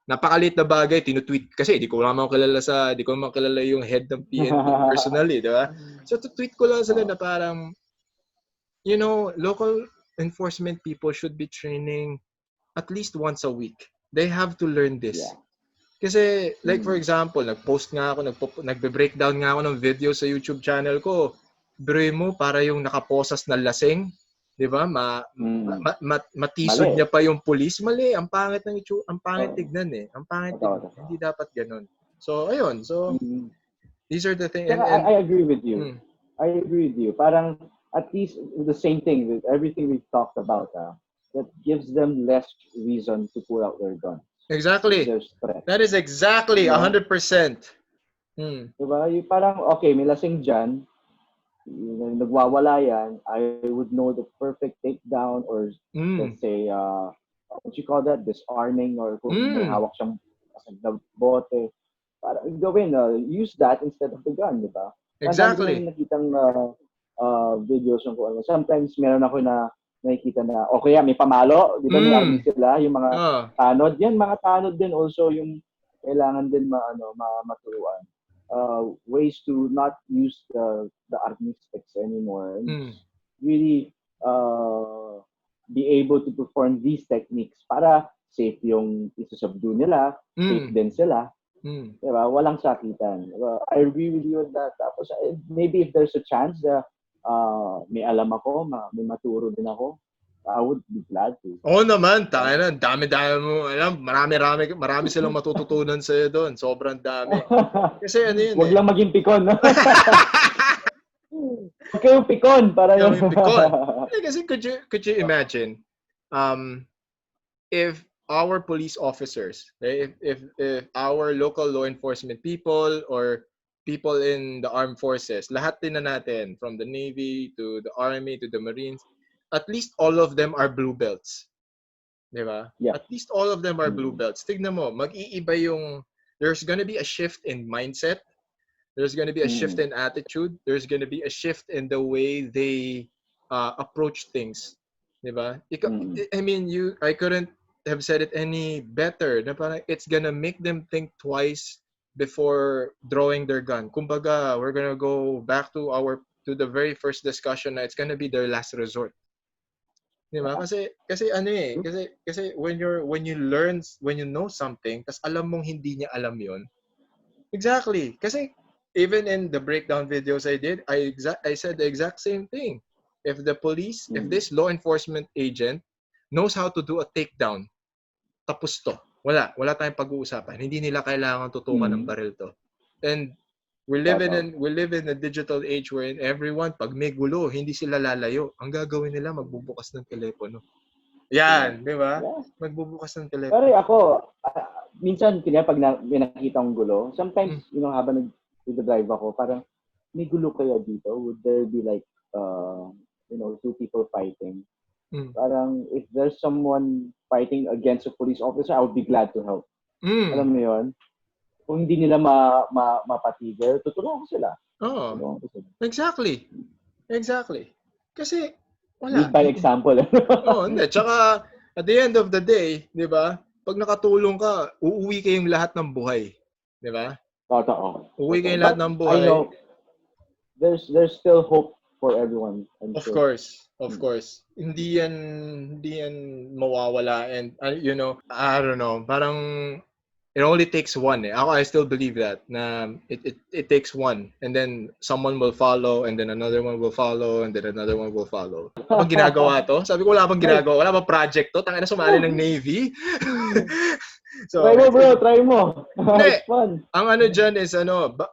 napakalit na bagay, tinutweet, kasi di ko naman kilala yung head ng PNP personally, di ba? So, tweet ko lang sila na parang, local enforcement people should be training at least once a week. They have to learn this. Yeah. Kasi, like for example, nag-post nga ako, nagbe-breakdown nga ako ng video sa YouTube channel ko. Bro mo, para yung nakaposas na lasing, di ba? Matisod niya pa yung police. Mali, ang pangit tignan Ang pangit tignan. Hindi dapat ganun. So, ayun. So, these are the things. I agree with you. I agree with you. Parang, at least, the same thing with everything we've talked about, that gives them less reason to pull out their gun. Exactly. That is exactly 100%. Diba? Yung parang, okay, may lasing dyan, nagwawala yan, I would know the perfect takedown or let's say, what you call that, disarming or kung may hawak siyang bote. Para gawin, use that instead of the gun, di ba? Exactly. Nakitang videos yung kung sometimes meron ako na nakikita na, okay, may pamalo, di ba, may army sila, yung mga tanod. Yan, mga tanod din also yung kailangan din maturuan. Ways to not use the army specs anymore. Really be able to perform these techniques para safe yung isusubdue nila, safe din sila. Diba? Walang sakitan. Diba? I agree with you on that. Tapos, maybe if there's a chance na may alam ako, may maturo din ako, I would be glad to. Oo naman, dami mo alam, marami silang matututunan sa iyo doon. Sobrang dami. Kasi yun Wag lang maging pikon, no? Huwag kayong pikon para yung pikon. Kasi could you imagine if our police officers, if our local law enforcement people or people in the armed forces, lahat din na natin, from the Navy to the Army to the Marines, at least all of them are blue belts. Di ba? Yeah. At least all of them are blue belts. Tignan mo, mag-iiba yung, there's gonna be a shift in mindset. There's gonna be a shift in attitude. There's gonna be a shift in the way they approach things. Di ba? I mean, I couldn't have said it any better. Na parang it's gonna make them think twice before drawing their gun. Kumbaga, we're gonna go back to the very first discussion na it's gonna be their last resort. Di ba? Kasi ano eh, kasi when you know something, tas alam mong hindi niya alam 'yon. Exactly. Kasi even in the breakdown videos I did, I said the exact same thing. If the police, if this law enforcement agent knows how to do a takedown, tapos to. Wala tayong pag-uusapan. Hindi nila kailangan tutukan ng baril to. And we live in a digital age wherein everyone, pag may gulo, hindi sila lalayo. Ang gagawin nila, magbubukas ng telepono. Yan, di ba? Yeah. Magbubukas ng telepono. Pero ako, minsan, kaya pag may nakita akong gulo, sometimes, habang nag-drive ako, parang, may gulo kaya dito? Would there be like, two people fighting? Parang, if there's someone fighting against a police officer, I would be glad to help. Alam mo yun? Kung hindi nila mapatigil, tutulungan ko sila. Oo. Exactly. Kasi, wala. Lead by example. Hindi. Tsaka, at the end of the day, di ba, pag nakatulong ka, uuwi kayong lahat ng buhay. Di ba? Totoo. Uuwi kayong lahat ng buhay. I know, there's still hope for everyone. Of course. Hindi yan mawawala. And, I don't know, parang, it only takes one. I still believe that na it takes one, and then someone will follow, and then another one will follow, and then another one will follow. Ano ginagawa to? Sabi ko wala pang ginagawa, wala pang project to. Tangina sumali ng Navy. So, try mo. It's fun. Ang dyan is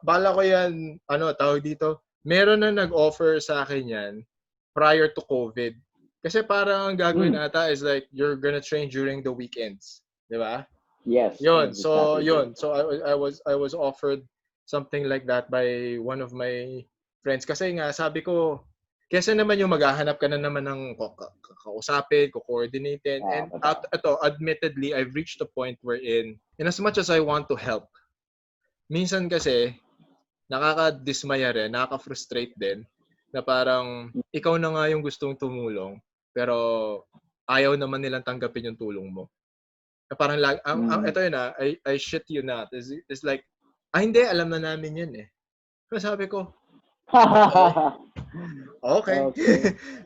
bala ko yan, tawag dito. Meron na nag-offer sa akin yan prior to COVID. Kasi parang ang gagawin ata is like you're gonna train during the weekends, di ba? Yes. Yun. So I was offered something like that by one of my friends. Kasi nga, sabi ko, kesa naman yung maghahanap ka na naman ng kausapin, ko-coordinated. And admittedly, I've reached a point wherein, in as much as I want to help, minsan kasi, nakaka-dismaya rin, nakaka-frustrate din, na parang, ikaw na nga yung gustong tumulong, pero ayaw naman nilang tanggapin yung tulong mo. Parang ito yun I shit you not. It's like, hindi, alam na namin yun eh. So sabi ko, okay.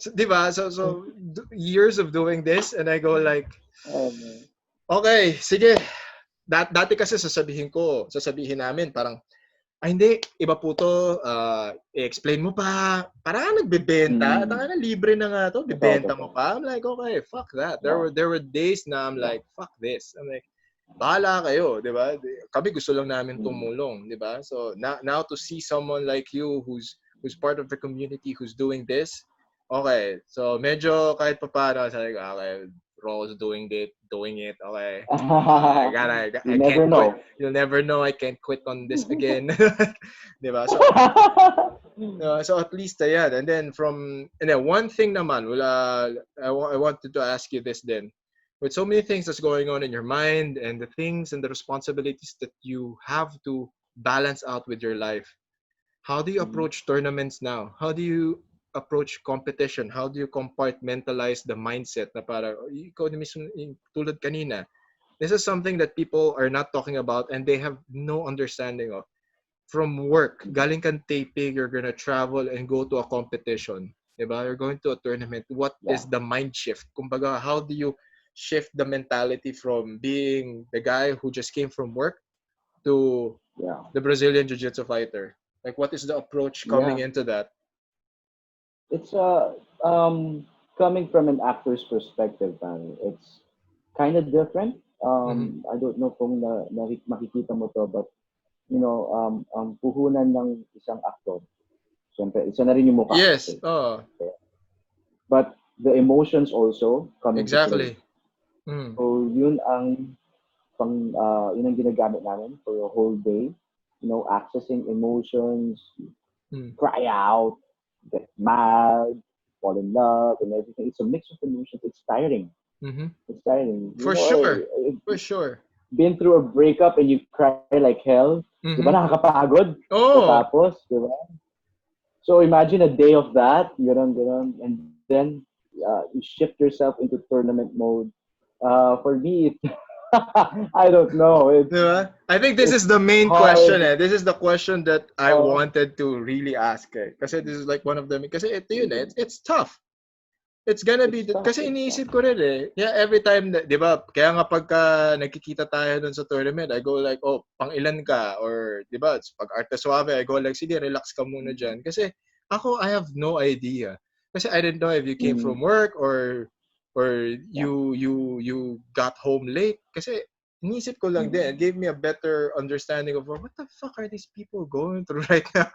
So, diba? So years of doing this, and I go like, okay, sige. Dati kasi sasabihin namin, parang, hindi, iba po to, i-explain mo pa, parang nagbebenta, at libre na nga to, bibenta mo pa. I'm like, okay, fuck that. There were days na I'm like, fuck this. I'm like, bahala kayo, di ba? Kami gusto lang namin tumulong, di ba? So now to see someone like you who's part of the community who's doing this, okay. So medyo kahit pa paano, sabi ko, okay, Rose doing it, okay. I can't quit. You'll never know. I can't quit on this again. Diba? So at least ayan. And then one thing naman, I wanted to ask you this then. With so many things that's going on in your mind and the things and the responsibilities that you have to balance out with your life, how do you approach tournaments now? How do you approach competition? How do you compartmentalize the mindset na para, ikaw na mismo, tulad kanina, this is something that people are not talking about and they have no understanding of. From work, galing kang taping, you're gonna travel and go to a competition. Diba? You're going to a tournament. What is the mind shift? Kumbaga, how do you shift the mentality from being the guy who just came from work to the Brazilian Jiu-Jitsu fighter? Like, what is the approach coming into that? It's coming from an actor's perspective, it's kind of different. I don't know kung makikita mo to, but puhunan ng isang actor. Siyempre, isa na rin yung mukha. Yes. But the emotions also come exactly. So yun ang ginagamit namin for a whole day. Accessing emotions, cry out, get mad, fall in love, and everything. It's a mix of emotions. It's tiring. It's tiring. For sure. For sure. Been through a breakup and you cry like hell, di ba nakakapagod? Oh. Tapos, di ba? So imagine a day of that, ganon, and then you shift yourself into tournament mode. For me, I don't know. Diba? I think this It's is the main question. hard. This is the question that I Uh, wanted to really ask. Kasi this is like one of them. Kasi ito yun it's tough. It's gonna be, it's tough. kasi It's tough. iniisip ko rin Yeah, every time, di ba, kaya nga pagka nagkikita tayo dun sa tournament, I go like, oh, pang ilan ka? Or, di ba, pag Arte Suave, I go like, sige, relax ka muna dyan. Kasi ako, I have no idea. Kasi I didn't know if you came from work or you got home late. Kasi iniisip ko lang din, it gave me a better understanding of what the fuck are these people going through right now.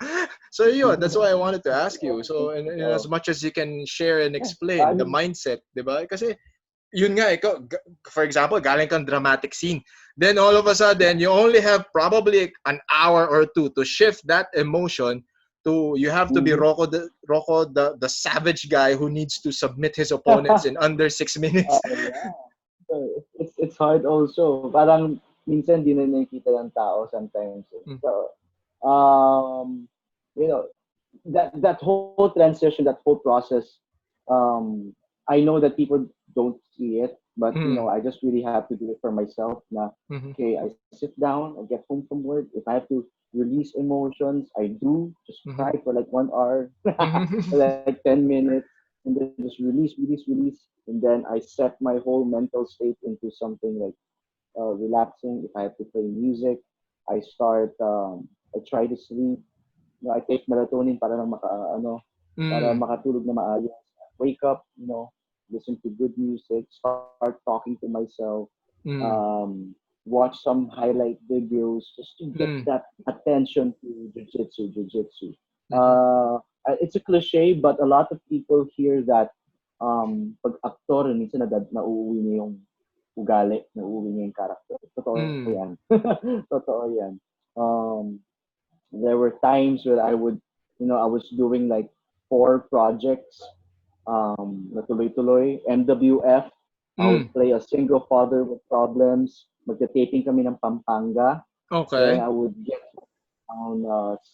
So yeah, that's why I wanted to ask you. So and as much as you can share and explain the mindset, di ba? Kasi yun nga, ikaw, for example, galing kang dramatic scene. Then all of a sudden, you only have probably an hour or two to shift that emotion to, you have to be Rocco the savage guy who needs to submit his opponents in under 6 minutes. Yeah. So, it's hard also. Parang minsan di na nakikita ng tao sometimes. So, you know, that whole transition, that whole process, I know that people don't see it, but I just really have to do it for myself. Okay, I sit down, I get home from work. If I have to release emotions, I do. Just cry for like 1 hour, for like 10 minutes, and then just release, and then I set my whole mental state into something like relaxing. If I have to play music, I start. I try to sleep. I take melatonin para lang para makatulog na maayos. Wake up, listen to good music, start talking to myself, watch some highlight videos just to get that attention to jujitsu. It's a cliche, but a lot of people hear that pag actor, minsan nauuwi niya yung ugali, nauuwi niya yung character. Totoo yan. Totoo yan. There were times where I was doing like 4 projects, natuloy-tuloy, MWF. I would play a single father with problems. Magta-taping kami ng Pampanga. Okay. Then I would get around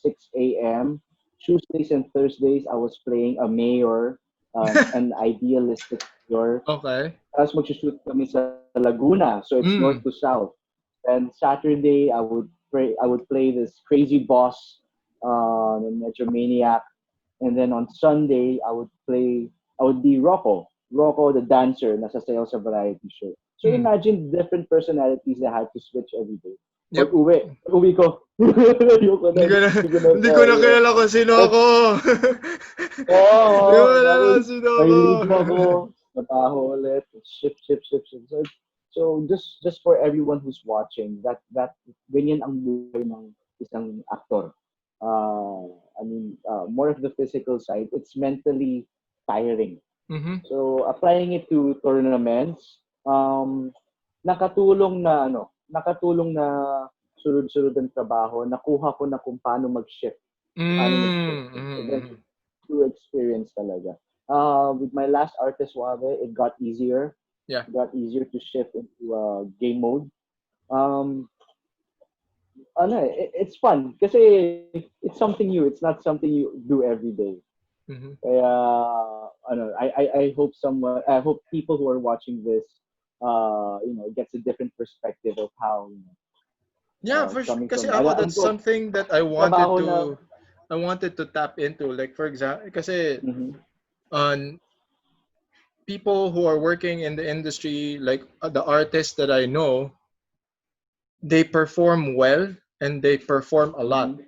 6 a.m. Tuesdays and Thursdays, I was playing a mayor, an idealistic mayor. Okay. Tapos mag-shoot kami sa Laguna, so it's north to south. And Saturday, I would play this crazy boss, medyo maniac. And then on Sunday, I would be Rocco the dancer, nasa sayaw sa variety show. So imagine different personalities that had to switch every day. Yep. Pag-uwi ko, hindi ko na kilala kung sino ako. Hindi ko na kilala kung sino ako. Nahilip ako, trabaho ulit, shift. So just for everyone who's watching, that ganyan ang buhay ng isang actor. More of the physical side, it's mentally tiring. So applying it to tournaments, nakatulong na sunod-sunod ang trabaho, nakuha ko na kung paano mag-shift. True experience talaga. With my last Arte Suave, it got easier. Yeah. It got easier to shift into game mode. It's fun kasi it's something new. It's not something you do every day. Kaya I hope people who are watching this gets a different perspective of how for sure. Kasi ako, that's something that I wanted to tap into. Like for example, kasi on people who are working in the industry, like the artists that I know, they perform well and they perform a lot.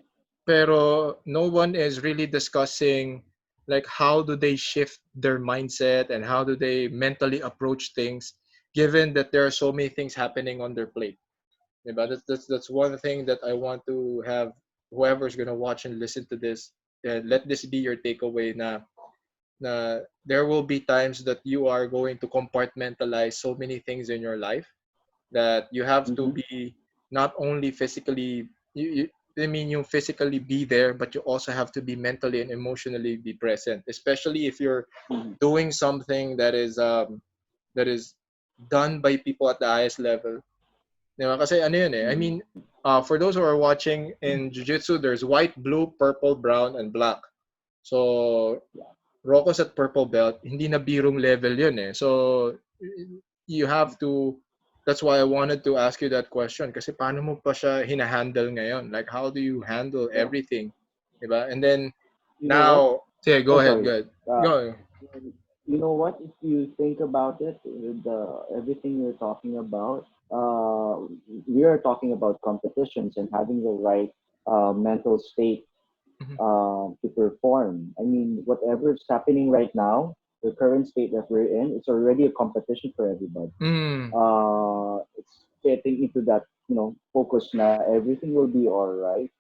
Pero no one is really discussing like how do they shift their mindset and how do they mentally approach things, given that there are so many things happening on their plate. But that's one thing that I want to have whoever's gonna watch and listen to this. Let this be your takeaway. Na there will be times that you are going to compartmentalize so many things in your life that you have to be not only physically you physically be there, but you also have to be mentally and emotionally be present, especially if you're doing something that is done by people at the highest level. Diba? Kasi ano yun eh. I mean, for those who are watching in Jiu-Jitsu, there's white, blue, purple, brown, and black. So, Rocco's at purple belt, hindi na birong level yun eh. So, you have to, that's why I wanted to ask you that question. Kasi paano mo pa siya hinahandle ngayon? Like, how do you handle everything? Diba? And then, now, say, go ahead. Go. You know what? If you think about it, everything you're talking about, we are talking about competitions and having the right mental state to perform. I mean, whatever is happening right now, the current state that we're in, it's already a competition for everybody. It's getting into that, focus na everything will be all right.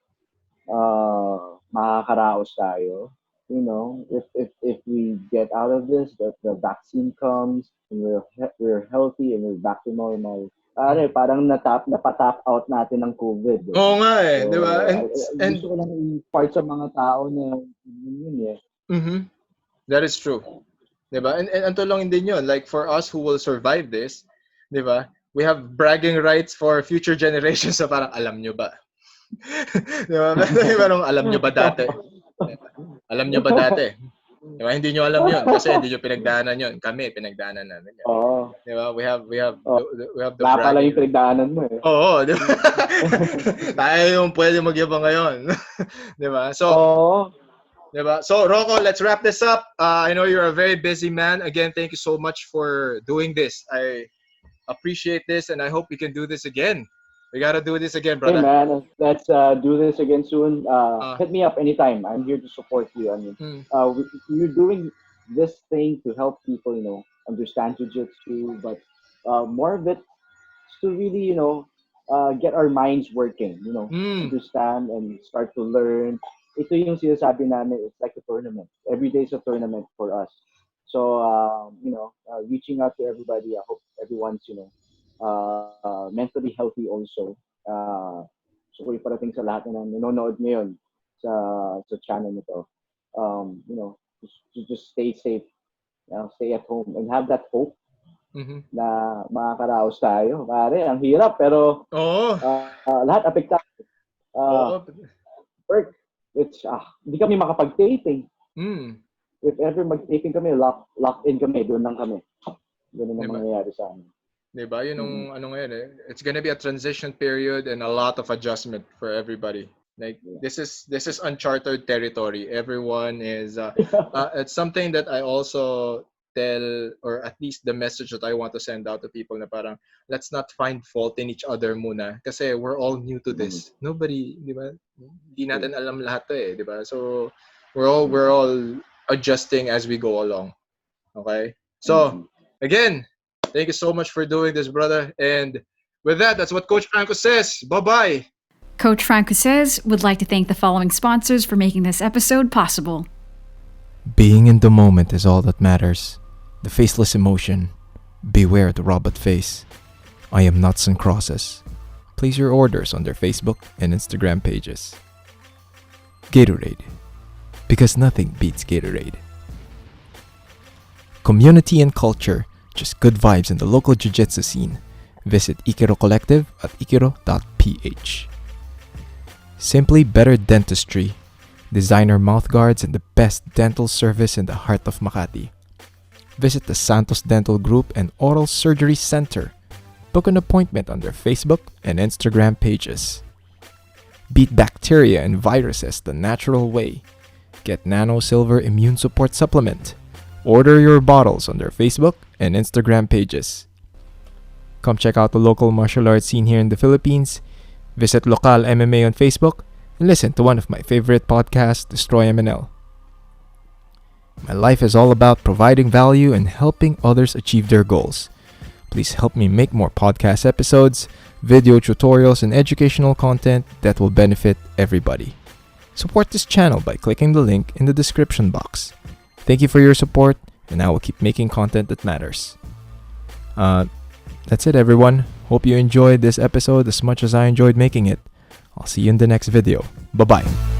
Makakaraos tayo. If we get out of this, that the vaccine comes and we're healthy and we're back to normal. Parang napatap out natin ng COVID. Oo nga eh, so, di ba? And gusto ko lang i-part sa mga tao na yun eh. That is true. Di ba? And anto lang din yun, like for us who will survive this, di ba? We have bragging rights for future generations sa parang alam nyo ba? Di ba? Parang alam nyo ba dati? Alam nyo ba dati? Diba? Hindi nyo alam yun kasi hindi nyo pinagdaanan yun. Kami, pinagdaanan namin yun. Diba? We have the brag. Pala yung pinagdaanan mo eh. Oo, diba? Tayo yung pwede magyabang ngayon. Diba? So, diba? So, Rocco, let's wrap this up. I know you're a very busy man. Again, thank you so much for doing this. I appreciate this and I hope we can do this again. We gotta do this again, brother. Hey man, let's do this again soon. Hit me up anytime. I'm here to support you. I mean, you're doing this thing to help people, understand jiu-jitsu, but more of it is to really, get our minds working, understand and start to learn. Ito yung sinasabi namin, it's like a tournament. Every day is a tournament for us. So, reaching out to everybody, I hope everyone's, mentally healthy also. So ko iparating sa lahat na nanonood ngayon sa channel nito. Just stay safe, stay at home and have that hope na makakaraos tayo. Pare, ang hirap pero lahat apektado. Work, it's hindi kami makapag-taping. If ever mag-taping kami, locked in kami, doon lang kami. Ganun ang mangyayari sa amin. Diba? Yun yung ano ngayon eh. It's gonna be a transition period and a lot of adjustment for everybody. Like this is uncharted territory. Everyone is it's something that I also tell, or at least the message that I want to send out to people na parang let's not find fault in each other muna kasi we're all new to this. Nobody, di ba? Hindi natin alam lahat to eh, di ba? So we're all adjusting as we go along. Okay? So again, thank you so much for doing this, brother. And with that, that's what Coach Franco says. Bye-bye. Coach Franco Says would like to thank the following sponsors for making this episode possible. Being in the moment is all that matters. The faceless emotion. Beware the robot face. I am Nuts and Crosses. Place your orders on their Facebook and Instagram pages. Gatorade. Because nothing beats Gatorade. Community and culture. Just good vibes in the local jiu-jitsu scene. Visit Ikiro Collective at ikiro.ph. Simply Better Dentistry. Designer mouthguards and the best dental service in the heart of Makati. Visit the Santos Dental Group and Oral Surgery Center. Book an appointment on their Facebook and Instagram pages. Beat bacteria and viruses the natural way. Get Nano Silver Immune Support Supplement. Order your bottles on their Facebook and Instagram pages. Come check out the local martial arts scene here in the Philippines. Visit Local MMA on Facebook and listen to one of my favorite podcasts, Destroy MNL. My life is all about providing value and helping others achieve their goals. Please help me make more podcast episodes, video tutorials, and educational content that will benefit everybody. Support this channel by clicking the link in the description box. Thank you for your support, and I will keep making content that matters. That's it, everyone. Hope you enjoyed this episode as much as I enjoyed making it. I'll see you in the next video. Bye-bye.